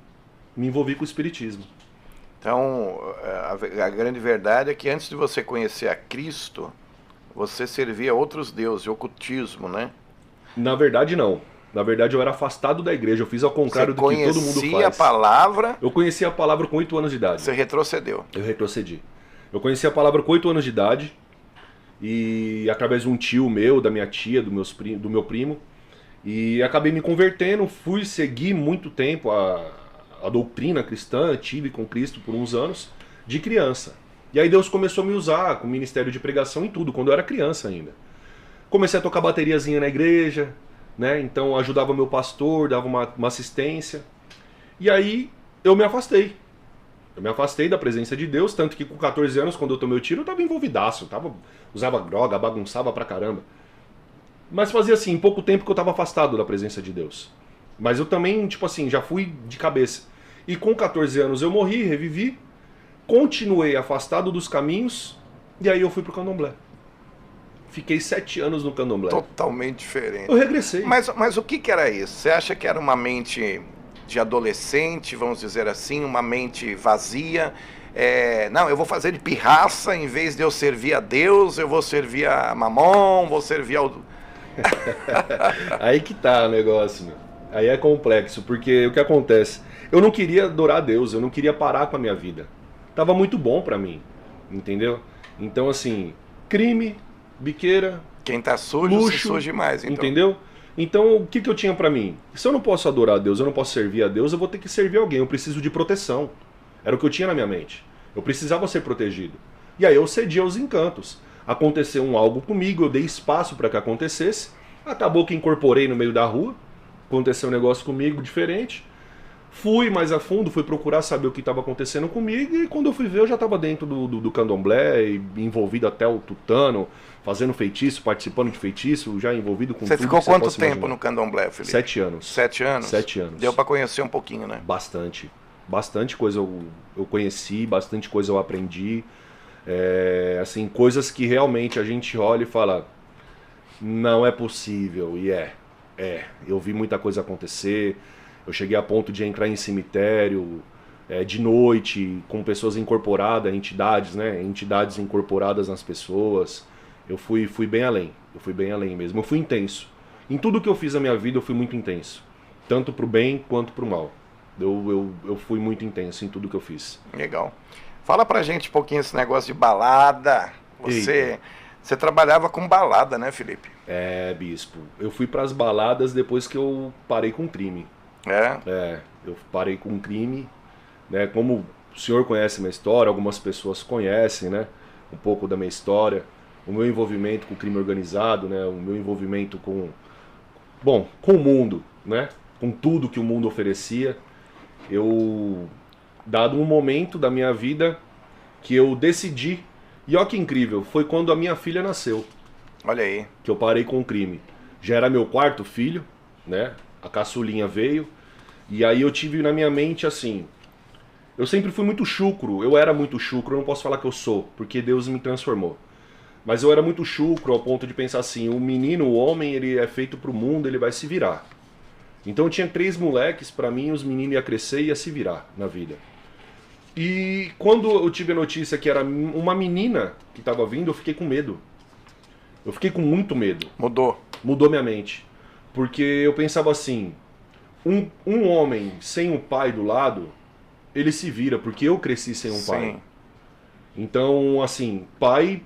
Me envolvi com o espiritismo. Então, a grande verdade é que antes de você conhecer a Cristo, você servia a outros deuses, ocultismo, né? Na verdade, não. Na verdade, eu era afastado da igreja. Eu fiz ao contrário do que todo mundo faz. Você conhecia a palavra? Eu conhecia a palavra com 8 anos de idade. Você retrocedeu? Eu retrocedi. Eu conheci a palavra com 8 anos de idade. E através de um tio meu, da minha tia, do meu primo. E acabei me convertendo. Fui seguir muito tempo a doutrina cristã. Tive com Cristo por uns anos, de criança. E aí Deus começou a me usar com o ministério de pregação em tudo, quando eu era criança ainda. Comecei a tocar bateriazinha na igreja, né? Então ajudava meu pastor, dava uma assistência. E aí eu me afastei. Eu me afastei da presença de Deus, tanto que com 14 anos, quando eu tomei o tiro, eu tava envolvidaço, usava droga, bagunçava pra caramba. Mas fazia assim, pouco tempo que eu tava afastado da presença de Deus. Mas eu também, tipo assim, já fui de cabeça. E com 14 anos eu morri, revivi, continuei afastado dos caminhos, e aí eu fui pro candomblé. Fiquei 7 anos no candomblé. Totalmente diferente. Eu regressei. Mas o que era isso? Você acha que era uma mente de adolescente, vamos dizer assim, uma mente vazia? Não, eu vou fazer de pirraça, em vez de eu servir a Deus, eu vou servir a Mamon, vou servir ao... Aí que tá o negócio, meu. Aí é complexo, porque o que acontece? Eu não queria adorar a Deus, eu não queria parar com a minha vida. Tava muito bom pra mim, entendeu? Então assim, crime, biqueira, quem tá sujo, luxo, se suje mais, então. Entendeu? Então, o que eu tinha pra mim? Se eu não posso adorar a Deus, eu não posso servir a Deus, eu vou ter que servir alguém, eu preciso de proteção. Era o que eu tinha na minha mente. Eu precisava ser protegido. E aí eu cedi aos encantos. Aconteceu algo comigo, eu dei espaço para que acontecesse. Acabou que incorporei no meio da rua. Aconteceu um negócio comigo diferente. Fui mais a fundo, fui procurar saber o que estava acontecendo comigo. E quando eu fui ver, eu já estava dentro do candomblé, envolvido até o tutano, fazendo feitiço, participando de feitiço, já envolvido com Você tudo. Ficou quanto tempo no candomblé, Felipe? 7 anos. 7 anos? 7 anos. Deu para conhecer um pouquinho, né? Bastante. Bastante coisa eu conheci, bastante coisa eu aprendi. Assim, coisas que realmente a gente olha e fala, não é possível. E eu vi muita coisa acontecer. Eu cheguei a ponto de entrar em cemitério de noite, com pessoas incorporadas, entidades, né? Entidades incorporadas nas pessoas. Eu fui bem além. Eu fui bem além mesmo. Eu fui intenso. Em tudo que eu fiz na minha vida, eu fui muito intenso. Tanto pro bem quanto pro mal. Eu fui muito intenso em tudo que eu fiz. Legal. Fala pra gente um pouquinho esse negócio de balada. Você trabalhava com balada, né, Felipe? É, bispo. Eu fui pras baladas depois que eu parei com crime. Eu parei com crime, né? Como o senhor conhece a minha história, algumas pessoas conhecem, né? Um pouco da minha história, o meu envolvimento com o crime organizado, né? O meu envolvimento com o mundo, né? Com tudo que o mundo oferecia. Dado um momento da minha vida que eu decidi, e olha que incrível, foi quando a minha filha nasceu. Olha aí. Que eu parei com o crime. Já era meu quarto filho, né? A caçulinha veio. E aí eu tive na minha mente assim... Eu sempre fui muito chucro. Eu era muito chucro. Eu não posso falar que eu sou, porque Deus me transformou. Mas eu era muito chucro ao ponto de pensar assim... O menino, o homem, ele é feito pro mundo, ele vai se virar. Então eu tinha 3 moleques. Pra mim, os meninos iam crescer e ia se virar na vida. E quando eu tive a notícia que era uma menina que estava vindo, eu fiquei com medo. Eu fiquei com muito medo. Mudou minha mente. Porque eu pensava assim, um homem sem um pai do lado, ele se vira, porque eu cresci sem um pai. Então, assim, pai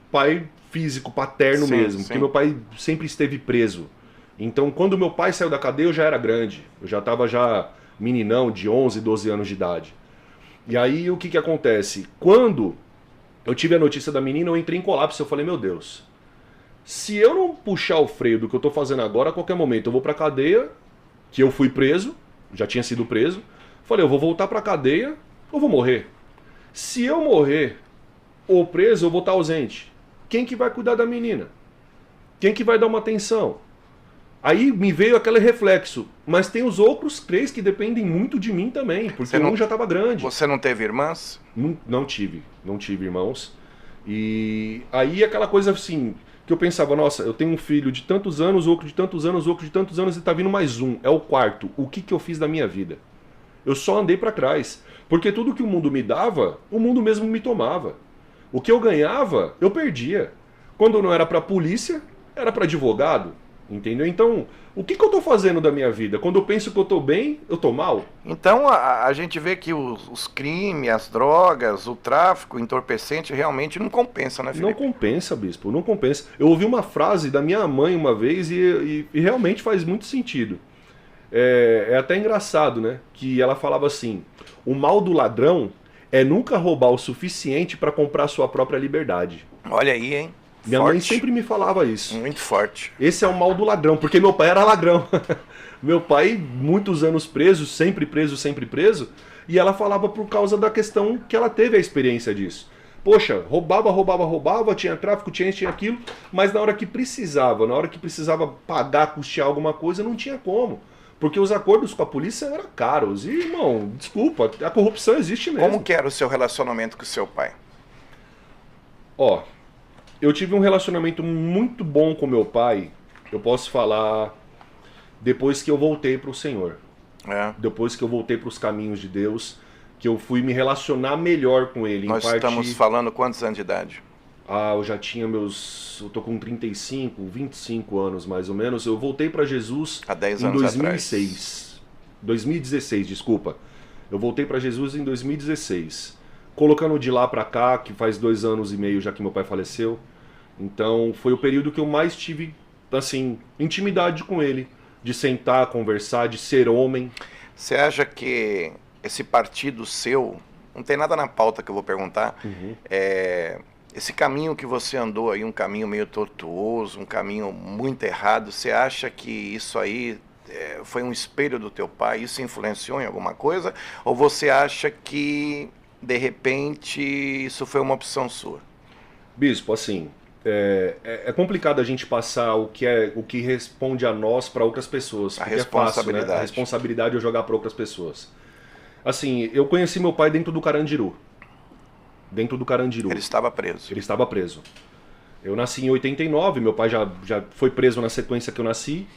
físico, paterno mesmo. Porque meu pai sempre esteve preso. Então, quando meu pai saiu da cadeia, eu já era grande. Eu já estava meninão de 11, 12 anos de idade. E aí, o que acontece? Quando eu tive a notícia da menina, eu entrei em colapso. Eu falei, meu Deus... Se eu não puxar o freio do que eu tô fazendo agora, a qualquer momento eu vou pra cadeia, que eu fui preso, já tinha sido preso. Falei, eu vou voltar pra cadeia ou vou morrer. Se eu morrer ou preso, eu vou estar ausente. Quem que vai cuidar da menina? Quem que vai dar uma atenção? Aí me veio aquele reflexo. Mas tem os outros 3 que dependem muito de mim também, porque um já estava grande. Você não teve irmãs? Não tive irmãos. E aí aquela coisa assim... Que eu pensava, nossa, eu tenho um filho de tantos anos, outro de tantos anos, outro de tantos anos, e tá vindo mais um, é o 4º. O que eu fiz da minha vida? Eu só andei pra trás. Porque tudo que o mundo me dava, o mundo mesmo me tomava. O que eu ganhava, eu perdia. Quando não era pra polícia, era pra advogado. Entendeu? Então, o que eu tô fazendo da minha vida? Quando eu penso que eu tô bem, eu tô mal? Então, a gente vê que os crimes, as drogas, o tráfico, o entorpecente realmente não compensa, né, Felipe? Não compensa, bispo, não compensa. Eu ouvi uma frase da minha mãe uma vez e realmente faz muito sentido. É até engraçado, né? Que ela falava assim, o mal do ladrão é nunca roubar o suficiente para comprar sua própria liberdade. Olha aí, hein? Minha mãe sempre me falava isso. Muito forte. Esse é o mal do ladrão, porque meu pai era ladrão. Meu pai, muitos anos preso, sempre preso. E ela falava por causa da questão que ela teve a experiência disso. Poxa, roubava, tinha tráfico, tinha isso, tinha aquilo. Mas na hora que precisava pagar, custear alguma coisa, não tinha como. Porque os acordos com a polícia eram caros. E, irmão, desculpa, a corrupção existe mesmo. Como que era o seu relacionamento com o seu pai? Eu tive um relacionamento muito bom com meu pai, eu posso falar, depois que eu voltei para o Senhor. Depois que eu voltei para os caminhos de Deus, que eu fui me relacionar melhor com Ele. Nós estamos falando quantos anos de idade? Eu já tinha eu tô com 25 anos mais ou menos. Eu voltei para Jesus há 10 em anos 2006. Atrás. 2016, desculpa. Eu voltei para Jesus em 2016. Colocando de lá pra cá, que faz 2 anos e meio já que meu pai faleceu. Então foi o período que eu mais tive, assim, intimidade com ele. De sentar, conversar, de ser homem. Você acha que esse partido seu, não tem nada na pauta que eu vou perguntar, esse caminho que você andou aí, um caminho meio tortuoso, um caminho muito errado, você acha que isso aí foi um espelho do teu pai? Isso influenciou em alguma coisa? Ou você acha que de repente isso foi uma opção sua? Bispo, assim, é complicado a gente passar o que responde a nós para outras pessoas. A responsabilidade. É fácil, né? A responsabilidade eu jogar para outras pessoas. Assim, eu conheci meu pai dentro do Carandiru. Ele estava preso. Ele estava preso. Eu nasci em 89, meu pai já foi preso na sequência que eu nasci.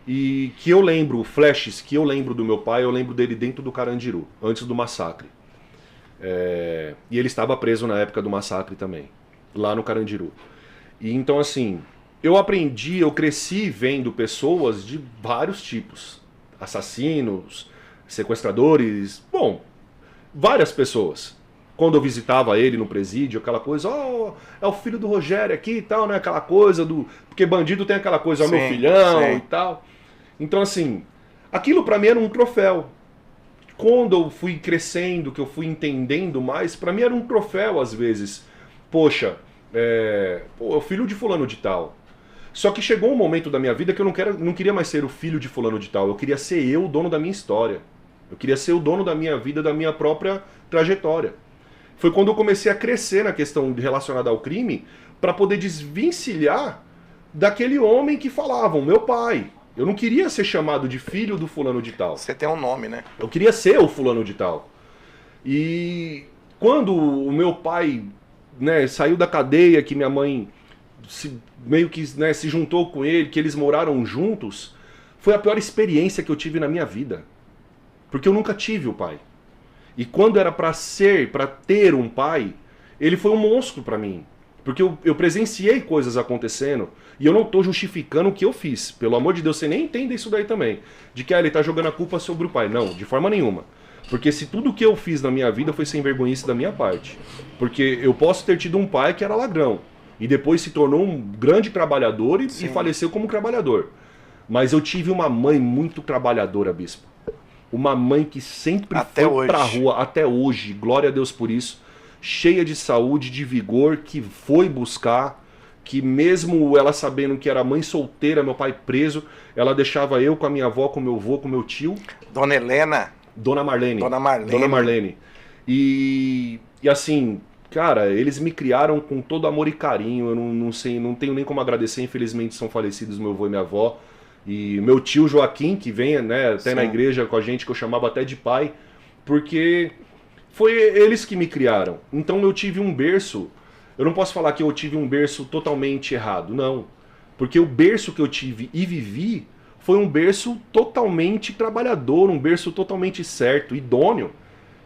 E que eu lembro, flashes que eu lembro do meu pai, eu lembro dele dentro do Carandiru, antes do massacre. E ele estava preso na época do massacre também, lá no Carandiru. E então assim, eu cresci vendo pessoas de vários tipos. Assassinos, sequestradores, várias pessoas. quando eu visitava ele no presídio, aquela coisa, ó, é o filho do Rogério aqui e tal, né? Aquela coisa do... Porque bandido tem aquela coisa, ó, meu filhão e tal. Então, assim, aquilo pra mim era um troféu. Quando eu fui crescendo, que eu fui entendendo mais, pra mim era um troféu às vezes. Poxa, é o filho de fulano de tal. Só que chegou um momento da minha vida que eu não queria mais ser o filho de fulano de tal. Eu queria ser eu o dono da minha história. Eu queria ser o dono da minha vida, da minha própria trajetória. Foi quando eu comecei a crescer na questão relacionada ao crime, para poder desvencilhar daquele homem que falavam, meu pai. Eu não queria ser chamado de filho do fulano de tal. Você tem um nome, né? Eu queria ser o fulano de tal. E quando o meu pai, né, saiu da cadeia, que minha mãe meio que, né, se juntou com ele, que eles moraram juntos, foi a pior experiência que eu tive na minha vida. Porque eu nunca tive o pai. E quando era pra ter um pai, ele foi um monstro pra mim. Porque eu presenciei coisas acontecendo e eu não tô justificando o que eu fiz. Pelo amor de Deus, você nem entenda isso daí também. De que ele tá jogando a culpa sobre o pai. Não, de forma nenhuma. Porque se tudo que eu fiz na minha vida foi sem vergonhice da minha parte. Porque eu posso ter tido um pai que era ladrão. E depois se tornou um grande trabalhador e faleceu como trabalhador. Mas eu tive uma mãe muito trabalhadora, bispo. Uma mãe que sempre foi pra rua, até hoje, glória a Deus por isso, cheia de saúde, de vigor, que foi buscar, que mesmo ela sabendo que era mãe solteira, meu pai preso, ela deixava eu com a minha avó, com meu avô, com meu tio. Dona Helena. Dona Marlene. Dona Marlene. Dona Marlene. E assim, cara, eles me criaram com todo amor e carinho, eu não sei, não tenho nem como agradecer, infelizmente são falecidos meu avô e minha avó. E meu tio Joaquim, que vem, né, até na igreja com a gente, que eu chamava até de pai, porque foi eles que me criaram. Então eu tive um berço, eu não posso falar que eu tive um berço totalmente errado, não. Porque o berço que eu tive e vivi foi um berço totalmente trabalhador, um berço totalmente certo, idôneo.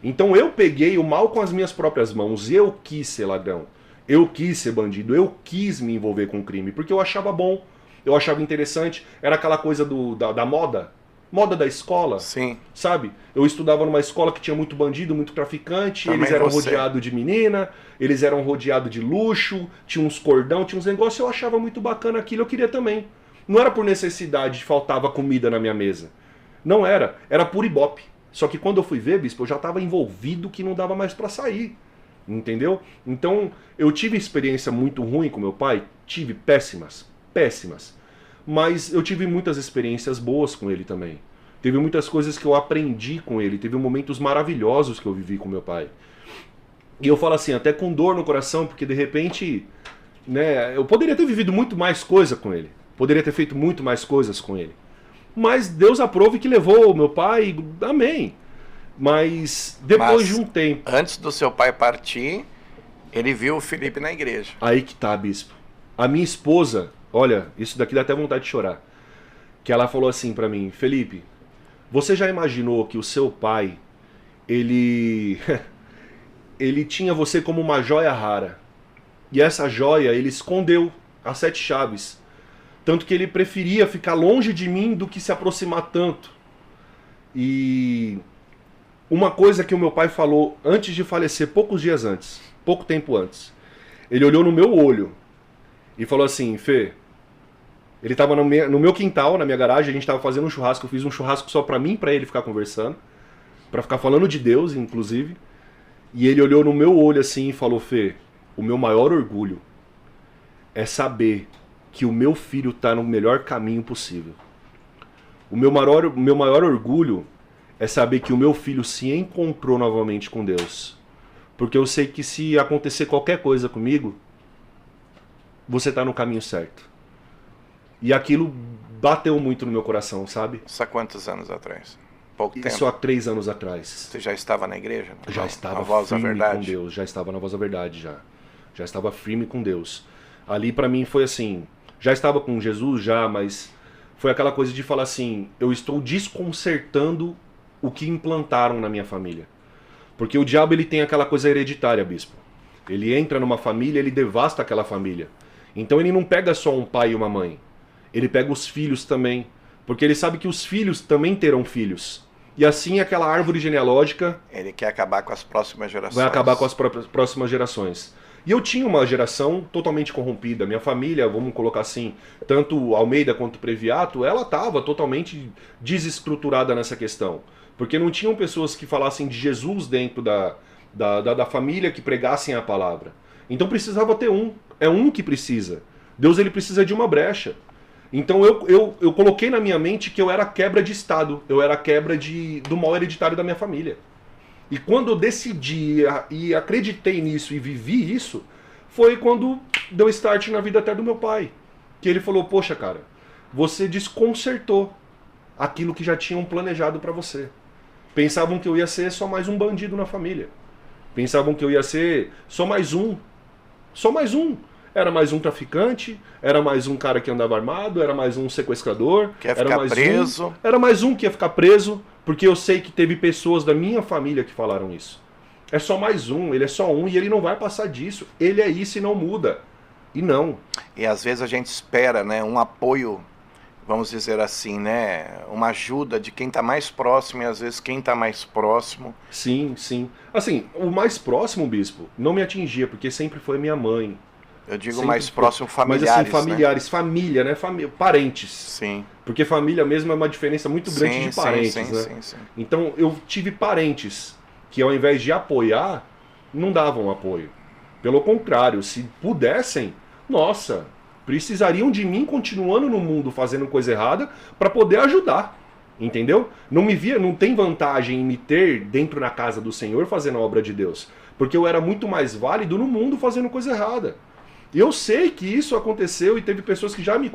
Então eu peguei o mal com as minhas próprias mãos, eu quis ser ladrão, eu quis ser bandido, eu quis me envolver com crime, porque eu achava bom. Eu achava interessante, era aquela coisa da moda da escola, sabe? Eu estudava numa escola que tinha muito bandido, muito traficante, eles eram rodeados de menina, eles eram rodeados de luxo, tinha uns cordão, tinha uns negócios, eu achava muito bacana aquilo, eu queria também. Não era por necessidade, faltava comida na minha mesa. Não era, era por ibope. Só que quando eu fui ver, bispo, eu já estava envolvido que não dava mais para sair, entendeu? Então, eu tive experiência muito ruim com meu pai, tive péssimas. Mas eu tive muitas experiências boas com ele também. Teve muitas coisas que eu aprendi com ele, teve momentos maravilhosos que eu vivi com meu pai. E eu falo assim, até com dor no coração, porque de repente, né, eu poderia ter vivido muito mais coisa com ele. Poderia ter feito muito mais coisas com ele. Mas Deus aprove que levou o meu pai, amém. Mas depois de um tempo... Antes do seu pai partir, ele viu o Felipe na igreja. Aí que tá, bispo. A minha esposa... Olha, isso daqui dá até vontade de chorar. Que ela falou assim pra mim, Felipe, você já imaginou que o seu pai, ele tinha você como uma joia rara. E essa joia ele escondeu as 7 chaves. Tanto que ele preferia ficar longe de mim do que se aproximar tanto. E uma coisa que o meu pai falou antes de falecer, poucos dias antes, pouco tempo antes. Ele olhou no meu olho e falou assim, Fê, ele tava no meu quintal, na minha garagem, a gente tava fazendo um churrasco, eu fiz um churrasco só pra mim e pra ele ficar conversando, pra ficar falando de Deus, inclusive, e ele olhou no meu olho assim e falou, Fê, o meu maior orgulho é saber que o meu filho tá no melhor caminho possível. O meu maior orgulho é saber que o meu filho se encontrou novamente com Deus, porque eu sei que se acontecer qualquer coisa comigo, você tá no caminho certo. E aquilo bateu muito no meu coração, sabe? Isso há quantos anos atrás? Pouco tempo? Isso há 3 anos atrás. Você já estava na igreja? Já estava firme com Deus, já estava na Voz da Verdade, já estava firme com Deus. Ali pra mim foi assim, já estava com Jesus já, mas foi aquela coisa de falar assim, eu estou desconcertando o que implantaram na minha família. Porque o diabo ele tem aquela coisa hereditária, bispo. Ele entra numa família, ele devasta aquela família. Então ele não pega só um pai e uma mãe. Ele pega os filhos também. Porque ele sabe que os filhos também terão filhos. E assim aquela árvore genealógica... Ele quer acabar com as próximas gerações. Vai acabar com as próximas gerações. E eu tinha uma geração totalmente corrompida. Minha família, vamos colocar assim, tanto Almeida quanto Previato, ela estava totalmente desestruturada nessa questão. Porque não tinham pessoas que falassem de Jesus dentro da família, que pregassem a palavra. Então precisava ter um. É um que precisa. Deus, ele precisa de uma brecha. Então eu coloquei na minha mente que eu era quebra de Estado. Eu era quebra do mal hereditário da minha família. E quando eu decidi e acreditei nisso e vivi isso, foi quando deu start na vida até do meu pai. Que ele falou, poxa cara, você desconcertou aquilo que já tinham planejado pra você. Pensavam que eu ia ser só mais um bandido na família. Pensavam que eu ia ser só mais um. Só mais um. Era mais um traficante, era mais um cara que andava armado, era mais um sequestrador. Que ia ficar preso. Era mais um que ia ficar preso, porque eu sei que teve pessoas da minha família que falaram isso. É só mais um, ele é só um e ele não vai passar disso. Ele é isso e não muda. E não. E às vezes a gente espera, né, um apoio, vamos dizer assim, né, uma ajuda de quem está mais próximo e às vezes quem está mais próximo. Sim, sim. Assim, o mais próximo, bispo, não me atingia, porque sempre foi minha mãe. Eu digo Sempre mais próximo, familiares. Mas assim, familiares, né? Família, né? Parentes. Sim. Porque família mesmo é uma diferença muito grande de parentes, né? Sim. Então eu tive parentes que ao invés de apoiar, não davam apoio. Pelo contrário, se pudessem, nossa, precisariam de mim continuando no mundo fazendo coisa errada para poder ajudar. Entendeu? Não tem vantagem em me ter dentro da casa do Senhor fazendo a obra de Deus. Porque eu era muito mais válido no mundo fazendo coisa errada. E eu sei que isso aconteceu e teve pessoas que já me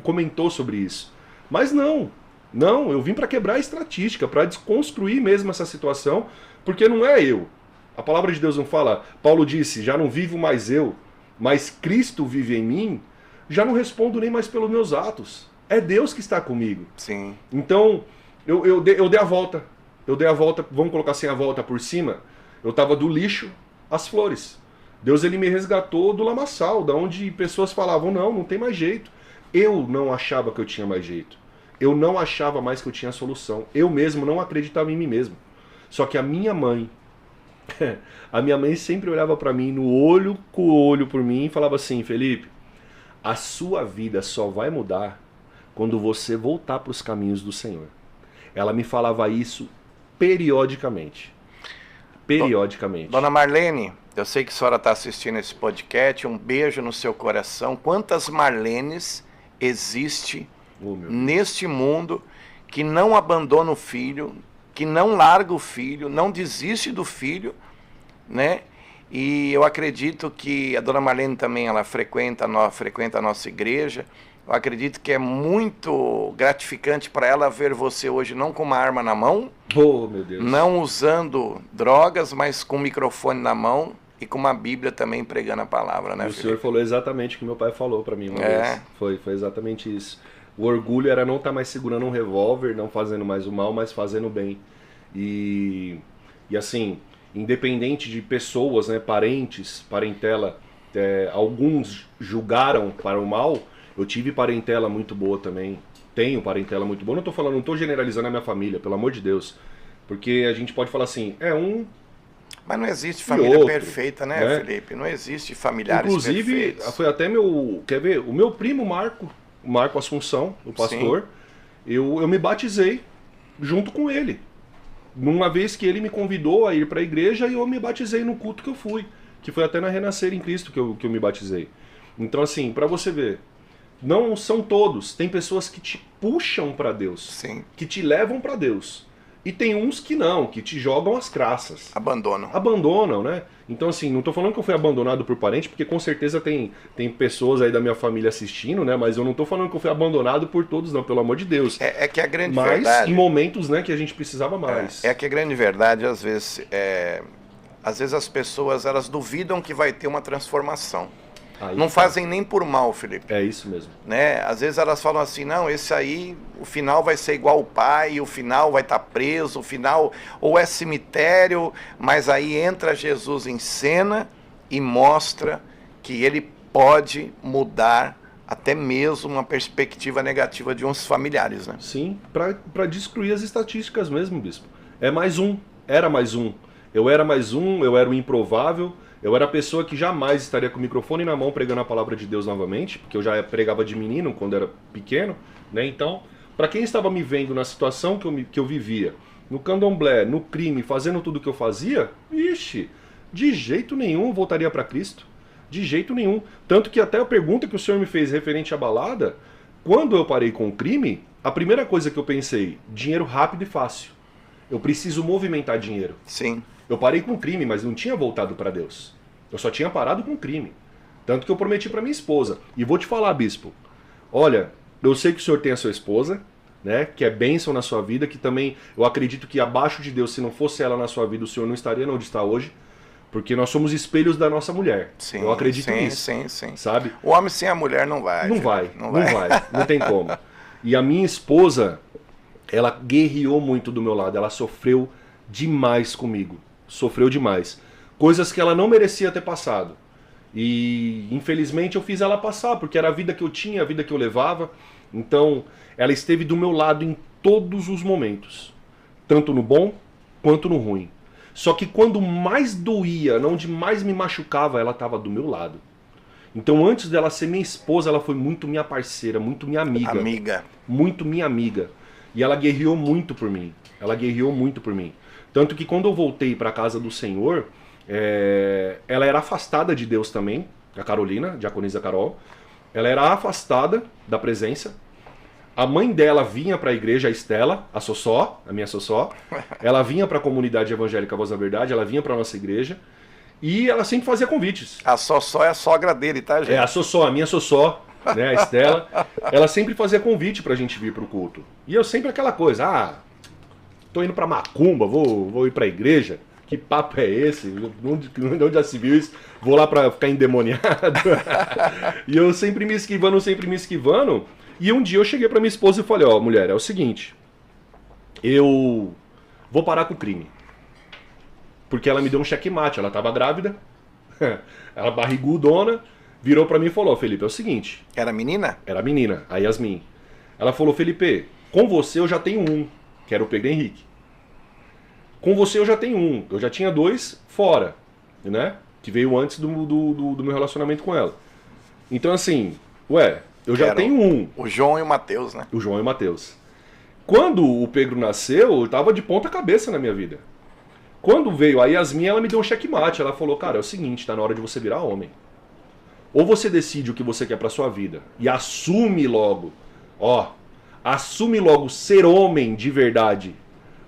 comentou sobre isso. Mas não, eu vim para quebrar a estatística, para desconstruir mesmo essa situação, porque não é eu. A palavra de Deus não fala, Paulo disse, já não vivo mais eu, mas Cristo vive em mim, já não respondo nem mais pelos meus atos. É Deus que está comigo. Sim. Então, eu dei a volta. Eu dei a volta, vamos colocar assim a volta por cima. Eu estava do lixo às flores. Deus, ele me resgatou do lamaçal, da onde pessoas falavam, não tem mais jeito. Eu não achava que eu tinha mais jeito. Eu não achava mais que eu tinha solução. Eu mesmo não acreditava em mim mesmo. Só que a minha mãe sempre olhava para mim no olho com o olho por mim e falava assim, Felipe, a sua vida só vai mudar quando você voltar para os caminhos do Senhor. Ela me falava isso periodicamente. Dona Marlene, eu sei que a senhora está assistindo esse podcast, um beijo no seu coração. Quantas Marlenes existe neste mundo que não abandona o filho, que não larga o filho, não desiste do filho, né? E eu acredito que a Dona Marlene também, ela frequenta a nossa igreja. Eu acredito que é muito gratificante para ela ver você hoje não com uma arma na mão, oh, meu Deus, não usando drogas, mas com o microfone na mão e com uma Bíblia também pregando a palavra, né, O senhor falou exatamente o que meu pai falou para mim uma vez. Foi exatamente isso. O orgulho era não estar mais segurando um revólver, não fazendo mais o mal, mas fazendo o bem. E assim, independente de pessoas, né, parentes, parentela, alguns julgaram para o mal. Eu tive parentela muito boa também. Tenho parentela muito boa. Não estou generalizando a minha família, pelo amor de Deus. Porque a gente pode falar assim, Mas não existe família perfeita, né, Felipe? Não existe familiares perfeitos. Inclusive, foi até quer ver, o meu primo Marco Assunção, o pastor, eu me batizei junto com ele. Numa vez que ele me convidou a ir para a igreja e eu me batizei no culto que eu fui. Que foi até na Renascer em Cristo que eu me batizei. Então assim, para você ver, não são todos. Tem pessoas que te puxam para Deus, sim, que te levam para Deus. E tem uns que não, que te jogam as graças. Abandonam, né? Então assim, não tô falando que eu fui abandonado por parente, porque com certeza tem pessoas aí da minha família assistindo, né? Mas eu não tô falando que eu fui abandonado por todos, não, pelo amor de Deus. É que a grande mas, verdade... em momentos, né, que a gente precisava mais. É que a grande verdade, às vezes as pessoas, elas duvidam que vai ter uma transformação. Não fazem nem por mal, Felipe. É isso mesmo. Né? Às vezes elas falam assim, não, esse aí, o final vai ser igual o pai, o final vai estar preso, o final ou é cemitério, mas aí entra Jesus em cena e mostra que ele pode mudar até mesmo uma perspectiva negativa de uns familiares, né? Sim, para destruir as estatísticas mesmo, bispo. É mais um, era mais um. Eu era mais um, eu era o improvável, eu era a pessoa que jamais estaria com o microfone na mão pregando a palavra de Deus novamente, porque eu já pregava de menino quando era pequeno, né? Então, para quem estava me vendo na situação que eu vivia, no candomblé, no crime, fazendo tudo que eu fazia, ixi, de jeito nenhum eu voltaria para Cristo. De jeito nenhum. Tanto que até a pergunta que o senhor me fez referente à balada, quando eu parei com o crime, a primeira coisa que eu pensei, dinheiro rápido e fácil. Eu preciso movimentar dinheiro. Sim. Eu parei com o crime, mas não tinha voltado para Deus. Eu só tinha parado com o crime. Tanto que eu prometi para minha esposa. E vou te falar, bispo, olha, eu sei que o senhor tem a sua esposa, né, que é bênção na sua vida, que também eu acredito que abaixo de Deus, se não fosse ela na sua vida, o senhor não estaria onde está hoje. Porque nós somos espelhos da nossa mulher. Sim, eu acredito nisso. Sim. Sabe? O homem sem a mulher não vai. Não vai. Não tem como. E a minha esposa, ela guerreou muito do meu lado. Ela sofreu demais comigo. Sofreu demais. Coisas que ela não merecia ter passado. E infelizmente eu fiz ela passar, porque era a vida que eu tinha, a vida que eu levava. Então, ela esteve do meu lado em todos os momentos. Tanto no bom quanto no ruim. Só que quando mais doía, onde mais me machucava, ela estava do meu lado. Então antes dela ser minha esposa, ela foi muito minha parceira, muito minha amiga. Muito minha amiga. E ela guerreou muito por mim. Tanto que quando eu voltei para a casa do Senhor, ela era afastada de Deus também, a Carolina, a diaconisa Carol. Ela era afastada da presença. A mãe dela vinha para a igreja, a Estela, a Sossó, a minha Sossó. Ela vinha para a comunidade evangélica Voz da Verdade, ela vinha para a nossa igreja. E ela sempre fazia convites. A Sossó é a sogra dele, tá, gente? É, a Sossó, a minha Sossó, né, a Estela. Ela sempre fazia convite pra gente vir pro culto. E eu sempre aquela coisa, tô indo pra Macumba, vou ir pra igreja. Que papo é esse? Onde já se viu isso? Vou lá pra ficar endemoniado. E eu sempre me esquivando. E um dia eu cheguei pra minha esposa e falei, mulher, é o seguinte, eu vou parar com o crime. Porque ela me deu um checkmate, ela tava grávida, ela barrigudona, virou pra mim e falou, Felipe, é o seguinte... Era menina? Era menina, a Yasmin. Ela falou, Felipe, com você eu já tenho um, que era o Pedro Henrique. Com você eu já tenho um, eu já tinha 2 fora, né? Que veio antes do meu relacionamento com ela. Então assim, eu já tenho um. O João e o Mateus, né? O João e o Mateus. Quando o Pedro nasceu, eu tava de ponta cabeça na minha vida. Quando veio a Yasmin, ela me deu um checkmate. Ela falou, cara, é o seguinte, tá na hora de você virar homem. Ou você decide o que você quer pra sua vida e assume logo, assume logo ser homem de verdade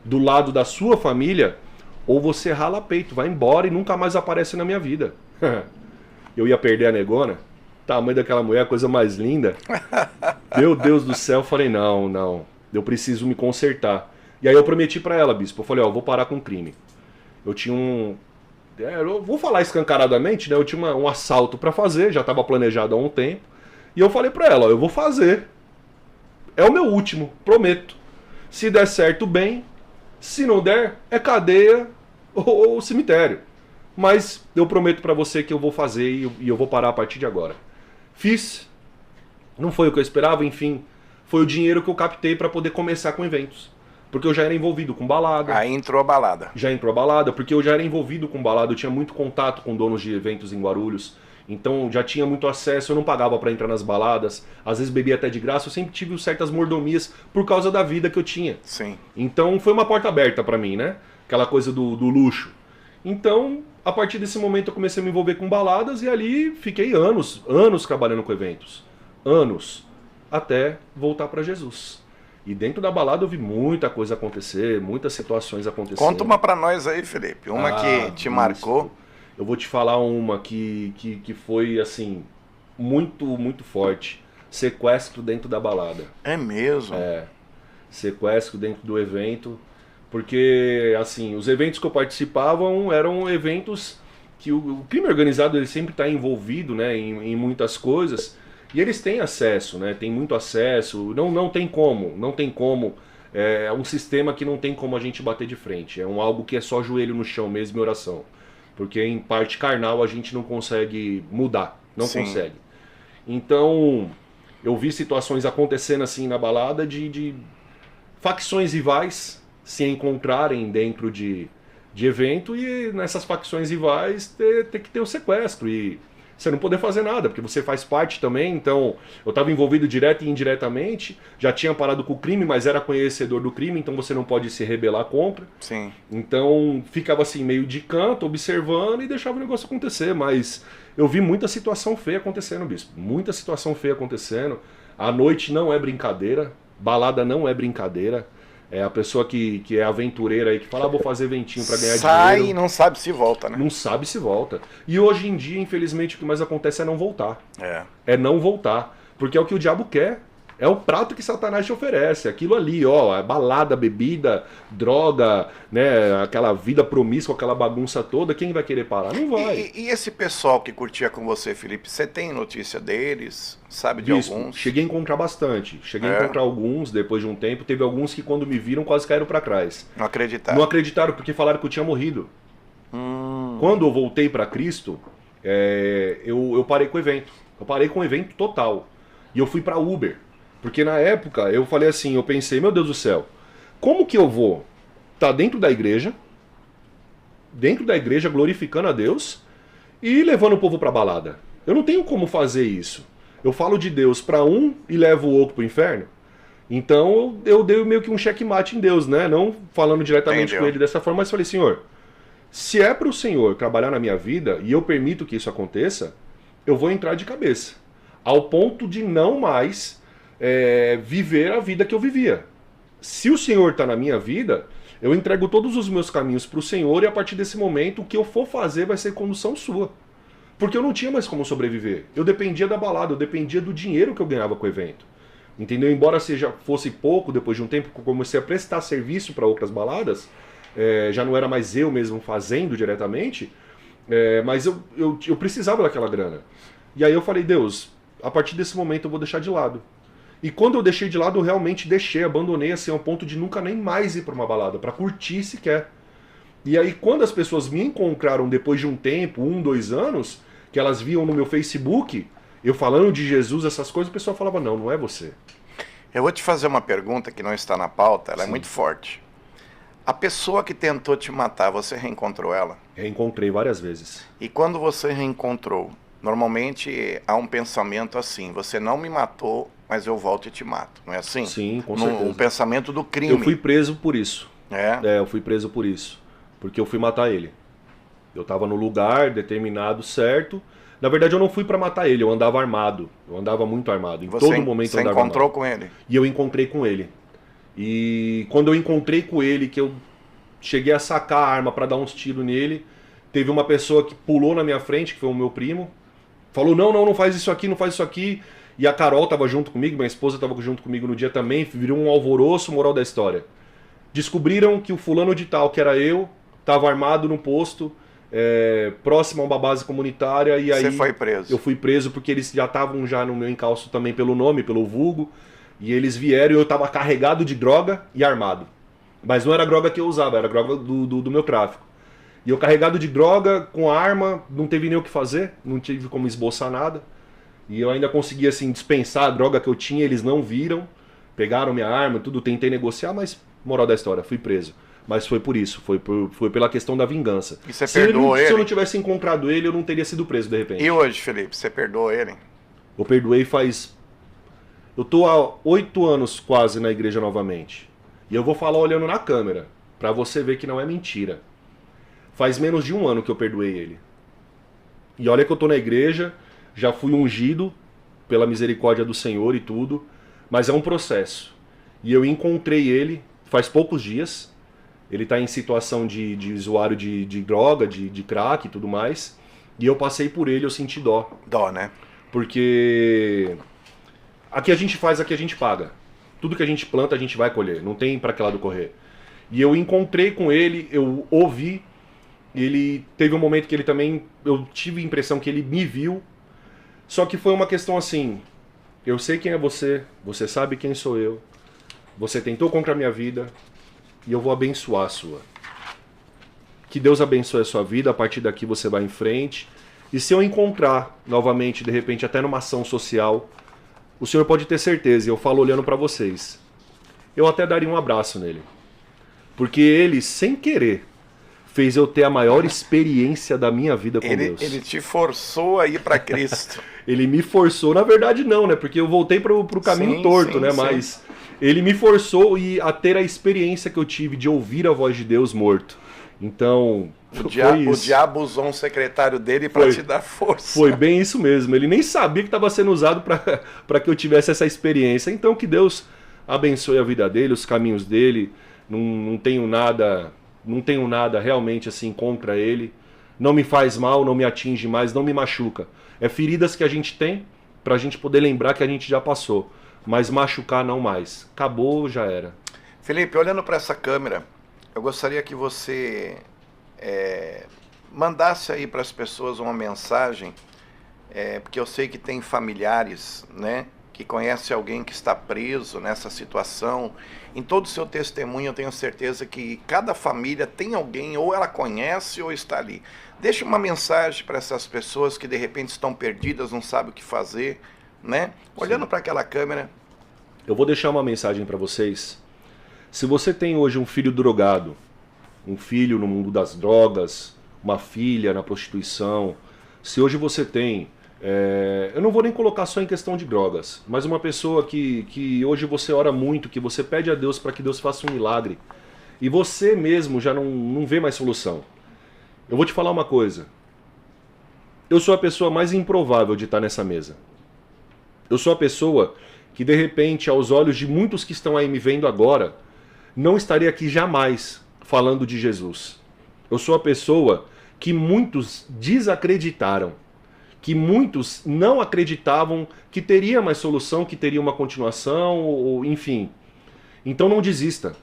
do lado da sua família, ou você rala peito, vai embora e nunca mais aparece na minha vida. Eu ia perder a negona, tamanho daquela mulher, a coisa mais linda. Meu Deus do céu, eu falei, não, eu preciso me consertar. E aí eu prometi pra ela, bispo, eu falei, eu vou parar com o crime. Eu tinha eu vou falar escancaradamente, né? Eu tinha um assalto pra fazer, já estava planejado há um tempo. E eu falei pra ela, eu vou fazer. É o meu último, prometo. Se der certo, bem. Se não der, é cadeia ou cemitério. Mas eu prometo pra você que eu vou fazer e eu vou parar a partir de agora. Fiz. Não foi o que eu esperava, enfim. Foi o dinheiro que eu captei pra poder começar com eventos. Porque eu já era envolvido com balada. Aí entrou a balada. Já entrou a balada, porque eu já era envolvido com balada, eu tinha muito contato com donos de eventos em Guarulhos. Então já tinha muito acesso, eu não pagava pra entrar nas baladas. Às vezes bebia até de graça, eu sempre tive certas mordomias por causa da vida que eu tinha. Sim. Então foi uma porta aberta pra mim, né? Aquela coisa do luxo. Então, a partir desse momento eu comecei a me envolver com baladas e ali fiquei anos trabalhando com eventos. Anos. Até voltar pra Jesus. E dentro da balada eu vi muita coisa acontecer, muitas situações acontecendo. Conta uma pra nós aí, Felipe. Uma que te marcou. Eu vou te falar uma que foi, assim, muito, muito forte. Sequestro dentro da balada. É mesmo? É. Sequestro dentro do evento. Porque, assim, os eventos que eu participava eram eventos que o crime organizado ele sempre está envolvido, né, em muitas coisas. E eles têm acesso, né? Tem muito acesso. Não tem como. É um sistema que não tem como a gente bater de frente. É algo que é só joelho no chão mesmo e oração. Porque em parte carnal a gente não consegue mudar. Não consegue. Então, Eu vi situações acontecendo assim na balada de facções rivais se encontrarem dentro de evento e nessas facções rivais ter que ter o sequestro e você não poder fazer nada, porque você faz parte também. Então eu estava envolvido direto e indiretamente, já tinha parado com o crime, mas era conhecedor do crime, então você não pode se rebelar contra. Sim. Então ficava assim meio de canto, observando e deixava o negócio acontecer, mas eu vi muita situação feia acontecendo, bispo, muita situação feia acontecendo. A noite não é brincadeira, balada não é brincadeira. É a pessoa que é aventureira aí, que fala, vou fazer ventinho pra ganhar dinheiro. Sai e não sabe se volta, né? Não sabe se volta. E hoje em dia, infelizmente, o que mais acontece é não voltar. É não voltar. Porque é o que o diabo quer. É o prato que Satanás te oferece. Aquilo ali, ó, balada, bebida, droga, né, aquela vida promíscua, aquela bagunça toda, quem vai querer parar? Não vai. E esse pessoal que curtia com você, Felipe, você tem notícia deles? Sabe de Bispo, alguns? cheguei a encontrar bastante. Cheguei a encontrar alguns depois de um tempo. Teve alguns que quando me viram quase caíram pra trás. Não acreditaram? Não acreditaram porque falaram que eu tinha morrido. Quando eu voltei pra Cristo, eu parei com o evento. Eu parei com o evento total. E eu fui pra Uber. Porque na época eu falei assim, eu pensei, meu Deus do céu, como que eu vou estar dentro da igreja glorificando a Deus e levando o povo pra balada? Eu não tenho como fazer isso. Eu falo de Deus pra um e levo o outro pro inferno. Então eu dei meio que um checkmate em Deus, né? Não falando diretamente com ele dessa forma, mas falei, Senhor, se é pro Senhor trabalhar na minha vida e eu permito que isso aconteça, eu vou entrar de cabeça. Ao ponto de não mais viver a vida que eu vivia. Se o Senhor está na minha vida, eu entrego todos os meus caminhos para o Senhor e a partir desse momento o que eu for fazer vai ser condução sua. Porque eu não tinha mais como sobreviver. Eu dependia da balada, eu dependia do dinheiro que eu ganhava com o evento. Entendeu? Embora fosse pouco, depois de um tempo que eu comecei a prestar serviço para outras baladas, já não era mais eu mesmo fazendo diretamente, mas eu precisava daquela grana. E aí eu falei, Deus, a partir desse momento eu vou deixar de lado. E quando eu deixei de lado, eu realmente abandonei assim ao ponto de nunca nem mais ir para uma balada, para curtir sequer. E aí quando as pessoas me encontraram depois de um tempo, 1, 2 anos, que elas viam no meu Facebook, eu falando de Jesus, essas coisas, o pessoal falava, não é você. Eu vou te fazer uma pergunta que não está na pauta, ela é muito forte. A pessoa que tentou te matar, você reencontrou ela? Reencontrei várias vezes. E quando você reencontrou, normalmente há um pensamento assim, você não me matou, mas eu volto e te mato, não é assim? Sim, com certeza. Um pensamento do crime. Eu fui preso por isso. Eu fui preso por isso. Porque eu fui matar ele. Eu estava no lugar determinado, certo. Na verdade eu não fui para matar ele, eu andava armado. Eu andava muito armado. Em todo momento eu andava armado. Você encontrou com ele? E eu encontrei com ele. E quando eu encontrei com ele, que eu cheguei a sacar a arma para dar uns tiros nele, teve uma pessoa que pulou na minha frente, que foi o meu primo, falou, não faz isso aqui, não faz isso aqui. E a Carol estava junto comigo, minha esposa estava junto comigo no dia também, virou um alvoroço, moral da história. Descobriram que o fulano de tal, que era eu, estava armado no posto, próximo a uma base comunitária, e aí... Você foi preso? Eu fui preso porque eles já estavam já no meu encalço também pelo nome, pelo vulgo, e eles vieram e eu estava carregado de droga e armado. Mas não era droga que eu usava, era droga do meu tráfico. E eu carregado de droga, com arma, não teve nem o que fazer, não tive como esboçar nada. E eu ainda consegui, assim, dispensar a droga que eu tinha, eles não viram, pegaram minha arma, tudo, tentei negociar, mas, moral da história, fui preso. Mas foi por isso, foi pela questão da vingança. E você perdoou ele? Se eu não tivesse encontrado ele, eu não teria sido preso, de repente. E hoje, Felipe, você perdoou ele? Eu perdoei faz... Eu tô há 8 anos quase na igreja novamente. E eu vou falar olhando na câmera, pra você ver que não é mentira. Faz menos de 1 ano que eu perdoei ele. E olha que eu tô na igreja... Já fui ungido pela misericórdia do Senhor e tudo, mas é um processo. E eu encontrei ele faz poucos dias. Ele está em situação de usuário de droga, de crack e tudo mais. E eu passei por ele, eu senti dó. Dó, né? Porque aqui a gente faz, aqui a gente paga. Tudo que a gente planta, a gente vai colher. Não tem para que lado correr. E eu encontrei com ele, eu ouvi. Ele teve um momento que ele também... Eu tive a impressão que ele me viu. Só que foi uma questão assim, eu sei quem é você sabe quem sou eu, você tentou contra a minha vida e eu vou abençoar a sua. Que Deus abençoe a sua vida, a partir daqui você vai em frente. E se eu encontrar novamente, de repente, até numa ação social, o senhor pode ter certeza, e eu falo olhando para vocês, eu até daria um abraço nele. Porque ele, sem querer, fez eu ter a maior experiência da minha vida com Deus. Ele te forçou a ir para Cristo. Ele me forçou, na verdade não, né? Porque eu voltei pro caminho torto, né? Mas ele me forçou a ter a experiência que eu tive de ouvir a voz de Deus morto. Então, o diabo usou um secretário dele para te dar força. Foi bem isso mesmo. Ele nem sabia que estava sendo usado para que eu tivesse essa experiência. Então, que Deus abençoe a vida dele, os caminhos dele. Não tenho nada realmente assim contra ele. Não me faz mal, não me atinge mais, não me machuca. É feridas que a gente tem pra gente poder lembrar que a gente já passou. Mas machucar não mais. Acabou, já era. Felipe, olhando para essa câmera, eu gostaria que você mandasse aí para as pessoas uma mensagem, porque eu sei que tem familiares, né, que conhece alguém que está preso nessa situação. Em todo o seu testemunho, eu tenho certeza que cada família tem alguém, ou ela conhece ou está ali. Deixa uma mensagem para essas pessoas que de repente estão perdidas, não sabem o que fazer, né? Olhando para aquela câmera. Eu vou deixar uma mensagem para vocês. Se você tem hoje um filho drogado, um filho no mundo das drogas, uma filha na prostituição, se hoje você tem... eu não vou nem colocar só em questão de drogas, mas uma pessoa que hoje você ora muito, que você pede a Deus para que Deus faça um milagre, e você mesmo já não vê mais solução. Eu vou te falar uma coisa. Eu sou a pessoa mais improvável de estar nessa mesa. Eu sou a pessoa que, de repente, aos olhos de muitos que estão aí me vendo agora, não estaria aqui jamais falando de Jesus. Eu sou a pessoa que muitos desacreditaram, que muitos não acreditavam que teria mais solução, que teria uma continuação, ou enfim. Então não desista.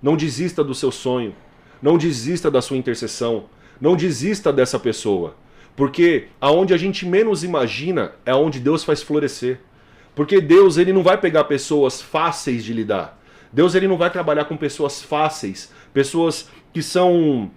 Não desista do seu sonho. Não desista da sua intercessão. Não desista dessa pessoa. Porque aonde a gente menos imagina é onde Deus faz florescer. Porque Deus, ele não vai pegar pessoas fáceis de lidar. Deus, ele não vai trabalhar com pessoas fáceis, pessoas que são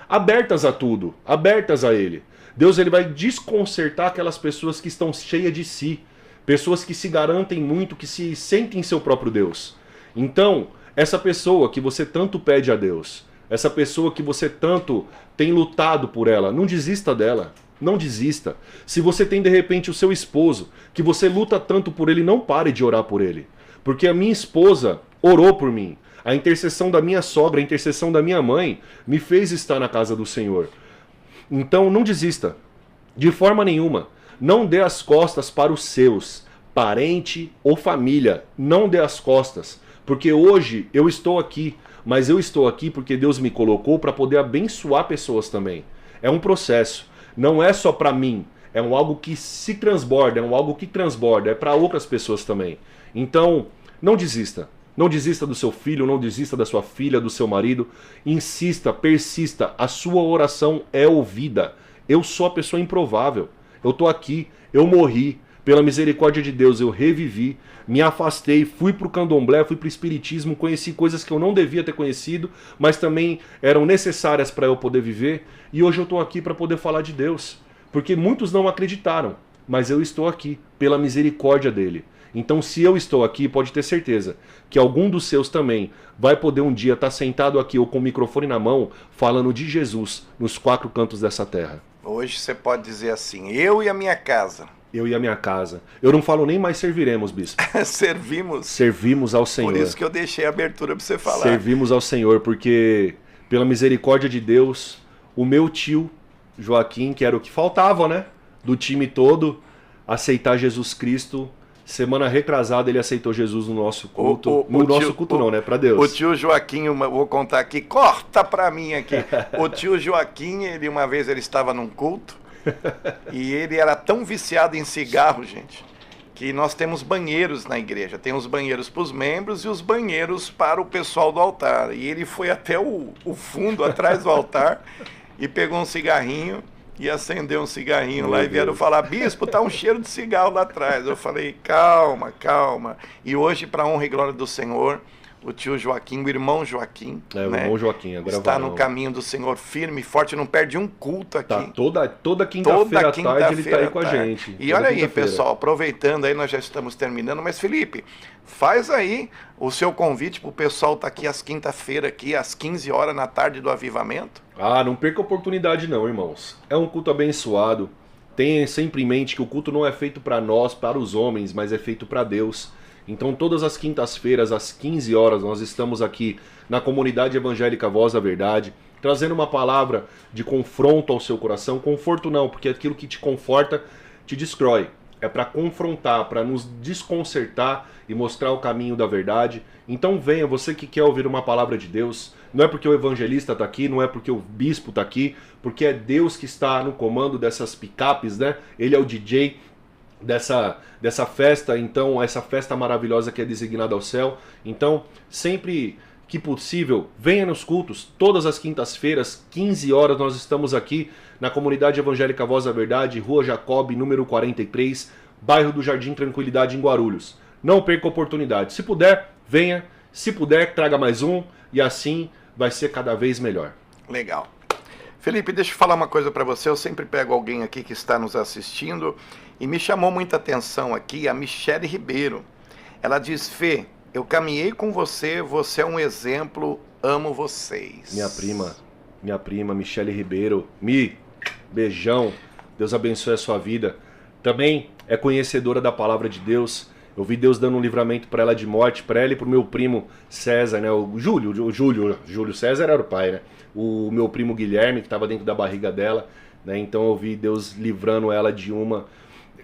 abertas a tudo, abertas a Ele. Deus, ele vai desconcertar aquelas pessoas que estão cheias de si, pessoas que se garantem muito, que se sentem seu próprio Deus. Então, essa pessoa que você tanto pede a Deus, essa pessoa que você tanto tem lutado por ela, não desista dela. Não desista. Se você tem de repente o seu esposo, que você luta tanto por ele, não pare de orar por ele. Porque a minha esposa orou por mim. A intercessão da minha sogra, a intercessão da minha mãe me fez estar na casa do Senhor. Então não desista. De forma nenhuma. Não dê as costas para os seus, parente ou família. Não dê as costas. Porque hoje eu estou aqui, mas eu estou aqui porque Deus me colocou para poder abençoar pessoas também. É um processo. Não é só para mim, é algo que se transborda, é algo que transborda, é para outras pessoas também. Então, não desista. Não desista do seu filho, não desista da sua filha, do seu marido. Insista, persista, a sua oração é ouvida. Eu sou a pessoa improvável. Eu estou aqui, eu morri. Pela misericórdia de Deus, eu revivi, me afastei, fui para o candomblé, fui para o espiritismo, conheci coisas que eu não devia ter conhecido, mas também eram necessárias para eu poder viver. E hoje eu estou aqui para poder falar de Deus. Porque muitos não acreditaram, mas eu estou aqui, pela misericórdia dele. Então, se eu estou aqui, pode ter certeza que algum dos seus também vai poder um dia estar sentado aqui ou com o microfone na mão, falando de Jesus nos quatro cantos dessa terra. Hoje você pode dizer assim, eu e a minha casa. Eu e a minha casa. Eu não falo nem mais serviremos, bispo. Servimos. Servimos ao Senhor. Por isso que eu deixei a abertura para você falar. Servimos ao Senhor, porque pela misericórdia de Deus, o meu tio Joaquim, que era o que faltava, né? Do time todo, aceitar Jesus Cristo. Semana retrasada ele aceitou Jesus no nosso culto. No nosso culto não, né? Para Deus. O tio Joaquim, vou contar aqui, corta para mim aqui. O tio Joaquim, uma vez ele estava num culto, e ele era tão viciado em cigarro, gente, que nós temos banheiros na igreja. Tem os banheiros para os membros e os banheiros para o pessoal do altar. E ele foi até o fundo, atrás do altar, e pegou um cigarrinho e acendeu um cigarrinho lá. E vieram falar, bispo, tá um cheiro de cigarro lá atrás. Eu falei, calma, calma. E hoje, para honra e glória do Senhor, o tio Joaquim, o irmão Joaquim. O irmão Joaquim, agora está varão. no caminho do Senhor firme e forte, não perde um culto aqui. Tá, toda quinta-feira à tarde ele está aí com a gente. E olha aí, pessoal, aproveitando aí, nós já estamos terminando, mas Felipe, faz aí o seu convite para o pessoal estar aqui às quinta-feira, aqui às 15 horas na tarde do Avivamento. Ah, não perca a oportunidade não, irmãos. É um culto abençoado. Tenha sempre em mente que o culto não é feito para nós, para os homens, mas é feito para Deus. Então todas as quintas-feiras, às 15 horas, nós estamos aqui na comunidade evangélica Voz da Verdade, trazendo uma palavra de confronto ao seu coração. Conforto não, porque aquilo que te conforta te destrói. É para confrontar, para nos desconcertar e mostrar o caminho da verdade. Então venha, você que quer ouvir uma palavra de Deus. Não é porque o evangelista está aqui, não é porque o bispo está aqui, porque é Deus que está no comando dessas picapes, né? Ele é o DJ dessa festa, então, essa festa maravilhosa que é designada ao céu. Então, sempre que possível, venha nos cultos. Todas as quintas-feiras, 15 horas, nós estamos aqui na comunidade evangélica Voz da Verdade, Rua Jacob, número 43, bairro do Jardim Tranquilidade, em Guarulhos. Não perca a oportunidade. Se puder, venha. Se puder, traga mais um. E assim vai ser cada vez melhor. Legal. Felipe, deixa eu falar uma coisa para você. Eu sempre pego alguém aqui que está nos assistindo e me chamou muita atenção aqui a Michele Ribeiro. Ela diz: Fê, eu caminhei com você, você é um exemplo, amo vocês. Minha prima Michele Ribeiro. Beijão, Deus abençoe a sua vida. Também é conhecedora da palavra de Deus. Eu vi Deus dando um livramento para ela de morte, para ela e para o meu primo César, né? O Júlio César era o pai, né? O meu primo Guilherme, que estava dentro da barriga dela, né? Então eu vi Deus livrando ela de uma.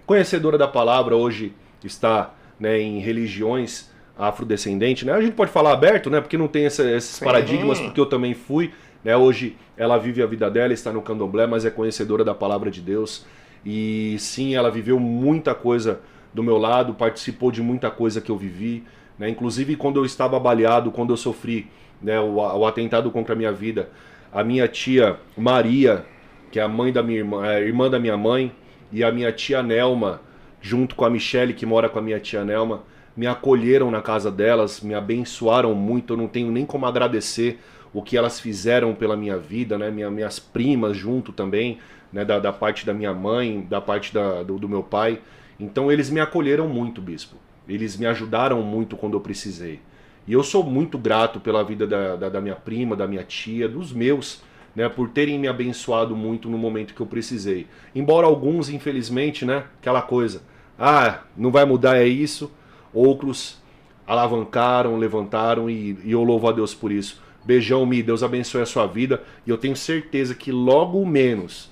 Conhecedora da palavra, hoje está, né, em religiões afrodescendentes, né? A gente pode falar aberto, né? Porque não tem esses paradigmas, porque eu também fui, né? Hoje ela vive a vida dela, está no candomblé, mas é conhecedora da palavra de Deus. E sim, ela viveu muita coisa do meu lado, participou de muita coisa que eu vivi, né? Inclusive quando eu estava baleado, quando eu sofri, né, o atentado contra a minha vida, a minha tia Maria, que é a mãe da minha irmã, a irmã da minha mãe, e a minha tia Nelma, junto com a Michele, que mora com a minha tia Nelma, me acolheram na casa delas, me abençoaram muito. Eu não tenho nem como agradecer o que elas fizeram pela minha vida, né? Minhas primas junto também, né? Da parte da minha mãe, da parte do meu pai. Então eles me acolheram muito, bispo. Eles me ajudaram muito quando eu precisei. E eu sou muito grato pela vida da minha prima, da minha tia, dos meus, né, por terem me abençoado muito no momento que eu precisei. Embora alguns, infelizmente, né, aquela coisa, não vai mudar, é isso. Outros alavancaram, levantaram e eu louvo a Deus por isso. Beijão, Deus abençoe a sua vida. E eu tenho certeza que logo menos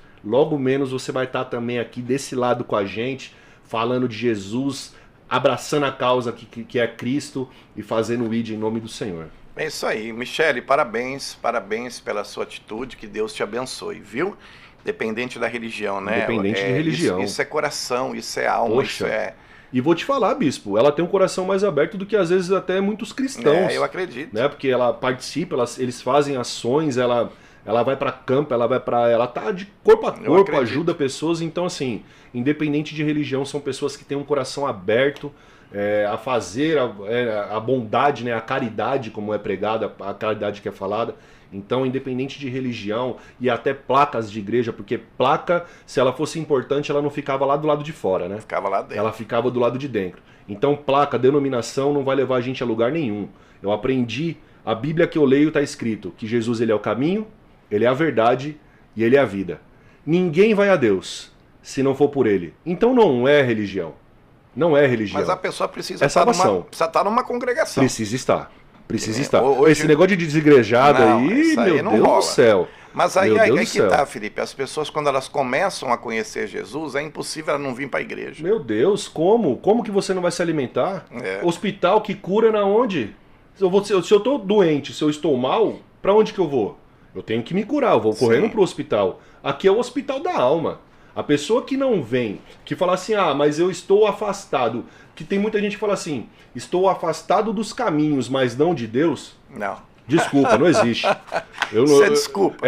você vai estar também aqui desse lado com a gente, falando de Jesus, abraçando a causa que é Cristo e fazendo o ID em nome do Senhor. É isso aí, Michele, parabéns pela sua atitude, que Deus te abençoe, viu? Dependente da religião, né? Independente de religião. Isso é coração, isso é alma, Poxa. Isso é... E vou te falar, bispo, ela tem um coração mais aberto do que às vezes até muitos cristãos. Eu acredito. Né? Porque ela participa, eles fazem ações, ela vai para campo, ela tá de corpo a corpo, ajuda pessoas. Então, assim, independente de religião, são pessoas que têm um coração aberto a fazer a bondade, né? A caridade, como é pregada, a caridade que é falada. Então, independente de religião e até placas de igreja, porque placa, se ela fosse importante, ela não ficava lá do lado de fora, né? Ficava lá dentro. Ela ficava do lado de dentro. Então, placa, denominação não vai levar a gente a lugar nenhum. Eu aprendi, a Bíblia que eu leio está escrito que Jesus, ele é o caminho, ele é a verdade e ele é a vida. Ninguém vai a Deus se não for por ele. Então não é religião. Não é religião. Mas a pessoa precisa estar numa congregação. Precisa estar. Hoje... Esse negócio de desigrejado aí, meu Deus do céu. Mas aí que tá, Felipe. As pessoas, quando elas começam a conhecer Jesus, é impossível ela não vir para a igreja. Meu Deus, como? Como que você não vai se alimentar? Hospital que cura na onde? Se eu tô doente, se eu estou mal, para onde que eu vou? Eu tenho que me curar, eu vou correndo pro hospital. Aqui é o hospital da alma. A pessoa que não vem, que fala assim, mas eu estou afastado. Que tem muita gente que fala assim, estou afastado dos caminhos, mas não de Deus. Não. Desculpa, não existe. Desculpa.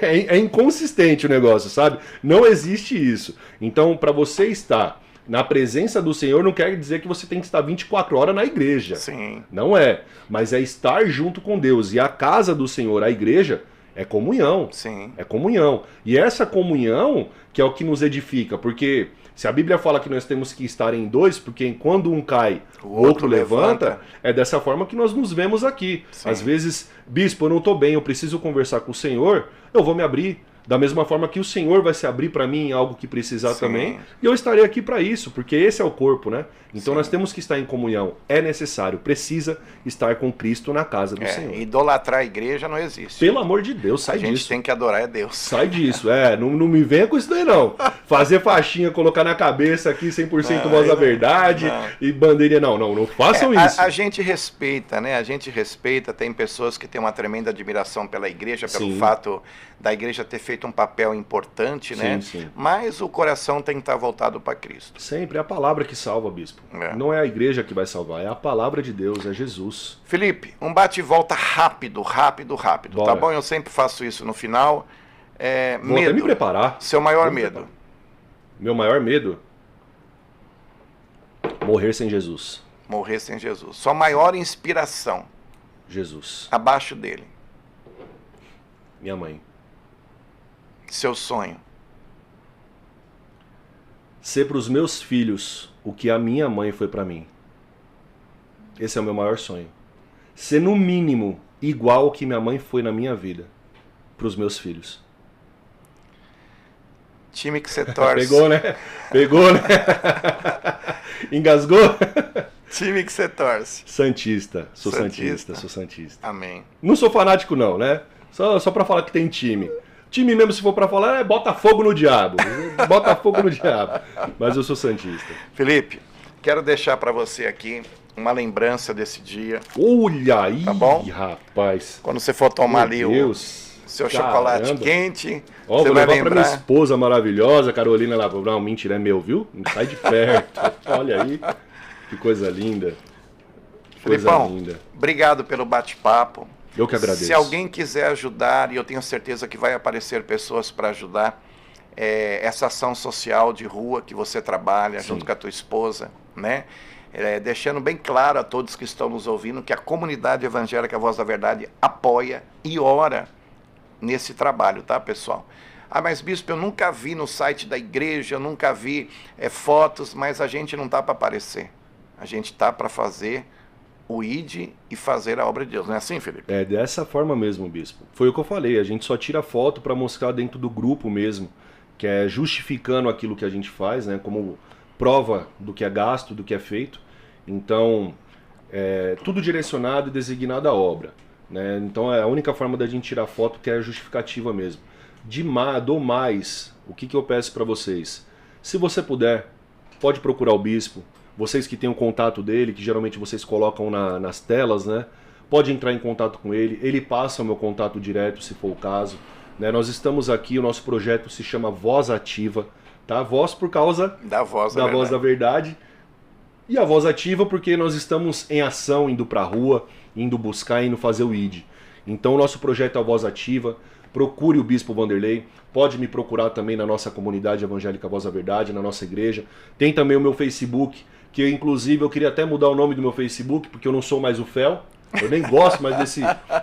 É inconsistente o negócio, sabe? Não existe isso. Então, para você estar Na presença do Senhor não quer dizer que você tem que estar 24 horas na igreja. Sim. Não é. Mas é estar junto com Deus. E a casa do Senhor, a igreja, é comunhão. Sim. É comunhão. E essa comunhão que é o que nos edifica. Porque se a Bíblia fala que nós temos que estar em dois, porque quando um cai, o outro levanta, é dessa forma que nós nos vemos aqui. Sim. Às vezes, bispo, eu não estou bem, eu preciso conversar com o Senhor, eu vou me abrir. Da mesma forma que o Senhor vai se abrir para mim em algo que precisar também. E eu estarei aqui para isso, porque esse é o corpo, né? Então nós temos que estar em comunhão. É necessário, precisa estar com Cristo na casa do Senhor. Idolatrar a igreja não existe. Pelo amor de Deus, sai disso. A gente tem que adorar a Deus. Sai disso, não me venha com isso daí não. Fazer faixinha, colocar na cabeça aqui 100% voz da verdade e bandeirinha, não façam isso. A gente respeita, né? A gente respeita, tem pessoas que têm uma tremenda admiração pela igreja, pelo fato da igreja ter feito um papel importante, né? Sim. Mas o coração tem que estar voltado para Cristo. Sempre é a palavra que salva, bispo. Não é a igreja que vai salvar, é a palavra de Deus, é Jesus. Felipe, um bate e volta rápido. Bora. Tá bom? Eu sempre faço isso no final. Vou até me preparar. Seu maior medo? Meu maior medo? Morrer sem Jesus. Morrer sem Jesus. Sua maior inspiração? Jesus. Abaixo dele? Minha mãe. Seu sonho? Ser para os meus filhos o que a minha mãe foi para mim. Esse é o meu maior sonho. Ser no mínimo igual ao que minha mãe foi na minha vida. Para os meus filhos. Time que você torce. Pegou, né? Engasgou? Time que você torce. Santista. Sou Santista. Amém. Não sou fanático não, né? Só para falar que tem time. Time mesmo, se for para falar, bota fogo no diabo. Bota fogo no diabo. Mas eu sou Santista. Felipe, quero deixar para você aqui uma lembrança desse dia. Olha aí, tá bom? Rapaz. Quando você for tomar ali o seu chocolate quente, você vou vai levar lembrar. Pra minha esposa maravilhosa, Carolina. Não, mentira, é meu, viu? Sai de perto. Olha aí, que coisa linda. Felipão, obrigado pelo bate-papo. Eu que agradeço. Se alguém quiser ajudar, e eu tenho certeza que vai aparecer pessoas para ajudar, essa ação social de rua que você trabalha junto com a tua esposa, né? Deixando bem claro a todos que estão nos ouvindo que a comunidade evangélica Voz da Verdade apoia e ora nesse trabalho, tá, pessoal? Mas bispo, eu nunca vi no site da igreja, eu nunca vi fotos, mas a gente não tá para aparecer. A gente tá para fazer o ID e fazer a obra de Deus. Não é assim, Felipe? É dessa forma mesmo, bispo. Foi o que eu falei, a gente só tira foto para mostrar dentro do grupo mesmo, que é justificando aquilo que a gente faz, né, como prova do que é gasto, do que é feito. Então, tudo direcionado e designado à obra, né? Então é a única forma da gente tirar foto que é a justificativa mesmo. Do mais, o que eu peço para vocês? Se você puder, pode procurar o bispo. Vocês que têm o contato dele, que geralmente vocês colocam nas telas, né? Pode entrar em contato com ele. Ele passa o meu contato direto, se for o caso. Né? Nós estamos aqui, o nosso projeto se chama Voz Ativa. Tá? Voz por causa da voz da verdade. E a voz ativa porque nós estamos em ação, indo para a rua, indo buscar, indo fazer o ID. Então o nosso projeto é a Voz Ativa. Procure o Bispo Vanderlei. Pode me procurar também na nossa comunidade evangélica Voz da Verdade, na nossa igreja. Tem também o meu Facebook, que inclusive eu queria até mudar o nome do meu Facebook, porque eu não sou mais o Fel. Eu nem gosto mais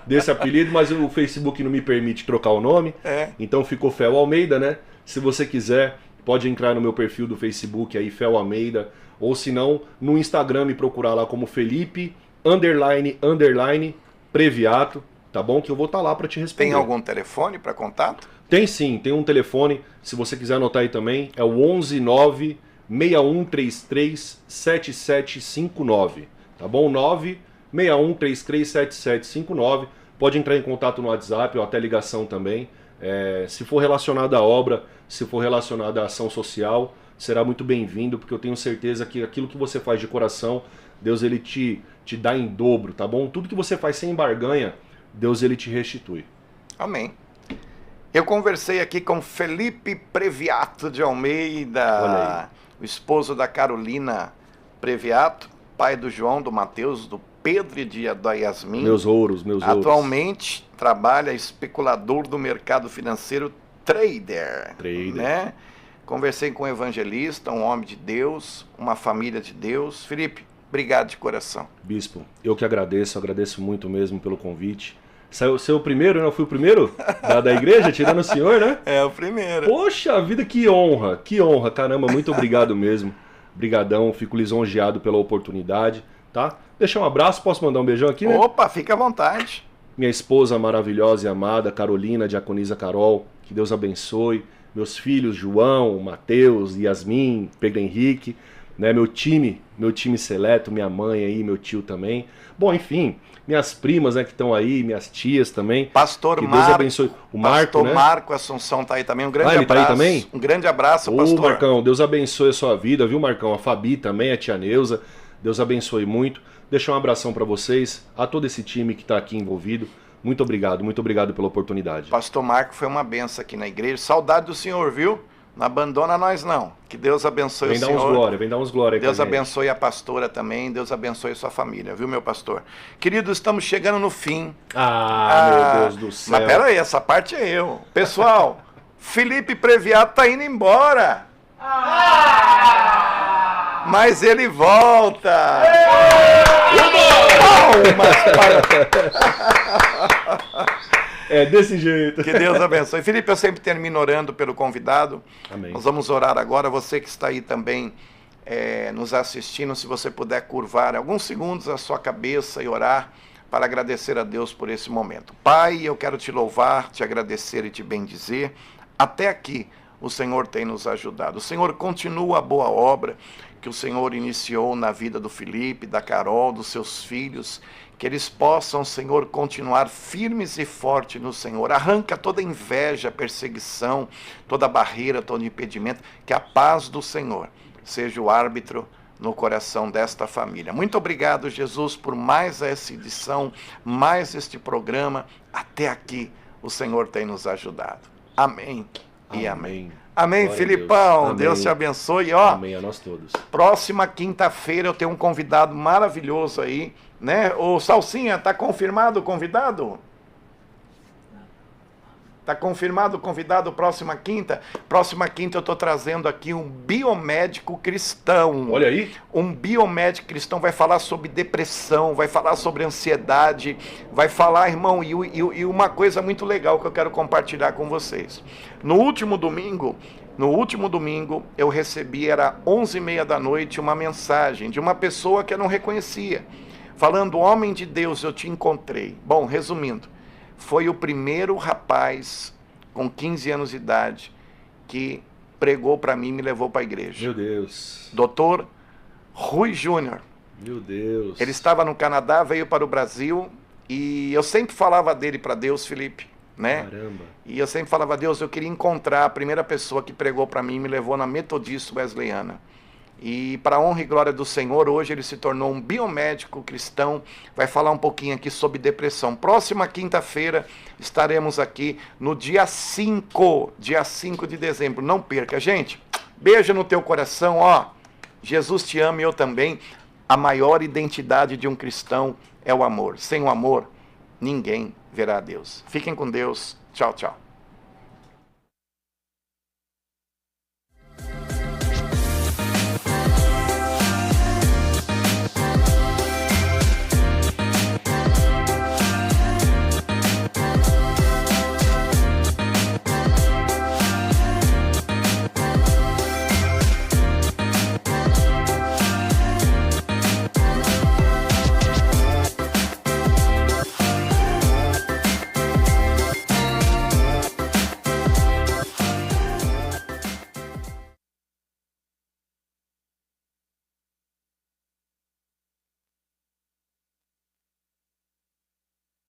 desse apelido, mas o Facebook não me permite trocar o nome. Então ficou Fel Almeida, né? Se você quiser, pode entrar no meu perfil do Facebook aí, Fel Almeida. Ou se não, no Instagram me procurar lá como Felipe _ Previato, tá bom? Que eu vou estar lá para te responder. Tem algum telefone para contato? Tem sim, tem um telefone. Se você quiser anotar aí também, é o 11 96133 7759, tá bom? 96133 7759. Pode entrar em contato no WhatsApp ou até ligação também. Se for relacionado à obra, se for relacionado à ação social, será muito bem-vindo, porque eu tenho certeza que aquilo que você faz de coração, Deus ele te dá em dobro, tá bom? Tudo que você faz sem barganha, Deus ele te restitui. Amém. Eu conversei aqui com Felipe Previato de Almeida, o esposo da Carolina Previato, pai do João, do Mateus, do Pedro e da Yasmin. Meus ouros. Atualmente trabalha especulador do mercado financeiro, trader. Né? conversei com um evangelista, um homem de Deus, uma família de Deus. Felipe, obrigado de coração. Bispo, eu que agradeço muito mesmo pelo convite. Saiu o primeiro, né? Eu fui o primeiro da igreja, tirando o senhor, né? É, o primeiro. Poxa vida, que honra, caramba, muito obrigado mesmo. Brigadão, fico lisonjeado pela oportunidade, tá? Deixar um abraço, posso mandar um beijão aqui, né? Opa, fica à vontade. Minha esposa maravilhosa e amada, Carolina, diaconisa Carol, que Deus abençoe. Meus filhos, João, Mateus, Yasmin, Pedro Henrique, né? Meu time seleto, minha mãe aí, meu tio também. Bom, enfim, minhas primas, né, que estão aí, minhas tias também. Pastor que Marco. Deus abençoe. O Marco, Pastor né? Marco Assunção tá aí também. Um grande ele abraço. tá aí também? Um grande abraço, Ô, pastor. Marcão, Deus abençoe a sua vida, viu, Marcão? A Fabi também, a tia Neuza. Deus abençoe muito. Deixar um abração para vocês, a todo esse time que está aqui envolvido. Muito obrigado pela oportunidade. Pastor Marco foi uma benção aqui na igreja. Saudade do senhor, viu? Não abandona nós, não. Que Deus abençoe o senhor. Vem dar uns glória aí. Deus abençoe a pastora também. Deus abençoe a sua família, viu, meu pastor? Queridos, estamos chegando no fim. Meu Deus do céu. Mas peraí, essa parte é eu. Pessoal, Felipe Previato tá indo embora. Mas ele volta. Palmas para... É desse jeito. Que Deus abençoe. Felipe, eu sempre termino orando pelo convidado. Amém. Nós vamos orar agora. Você que está aí também nos assistindo, se você puder curvar alguns segundos a sua cabeça e orar para agradecer a Deus por esse momento. Pai, eu quero te louvar, te agradecer e te bendizer. Até aqui o Senhor tem nos ajudado. O Senhor continua a boa obra que o Senhor iniciou na vida do Felipe, da Carol, dos seus filhos. Que eles possam, Senhor, continuar firmes e fortes no Senhor. Arranca toda inveja, perseguição, toda barreira, todo impedimento. Que a paz do Senhor seja o árbitro no coração desta família. Muito obrigado, Jesus, por mais essa edição, mais este programa. Até aqui o Senhor tem nos ajudado. Amém e amém. Amém, Filipão. Deus te abençoe. Ó, amém a nós todos. Próxima quinta-feira eu tenho um convidado maravilhoso aí, né? O Salsinha, tá confirmado o convidado? Tá confirmado o convidado próxima quinta? Próxima quinta eu tô trazendo aqui um biomédico cristão. Olha aí. Um biomédico cristão vai falar sobre depressão, vai falar sobre ansiedade, vai falar, irmão, e uma coisa muito legal que eu quero compartilhar com vocês. No último domingo eu recebi, era 11h30 da noite, uma mensagem de uma pessoa que eu não reconhecia, falando: homem de Deus, eu te encontrei. Bom, resumindo, foi o primeiro rapaz com 15 anos de idade que pregou para mim e me levou para a igreja. Meu Deus. Doutor Rui Júnior. Meu Deus. Ele estava no Canadá, veio para o Brasil e eu sempre falava dele para Deus, Felipe, né? Caramba. E eu sempre falava: Deus, eu queria encontrar a primeira pessoa que pregou para mim e me levou na Metodista Wesleyana. E para a honra e glória do Senhor, hoje ele se tornou um biomédico cristão, vai falar um pouquinho aqui sobre depressão. Próxima quinta-feira estaremos aqui no dia 5 de dezembro. Não perca, gente. Beijo no teu coração, ó. Jesus te ama e eu também. A maior identidade de um cristão é o amor. Sem o amor, ninguém verá a Deus. Fiquem com Deus. Tchau, tchau.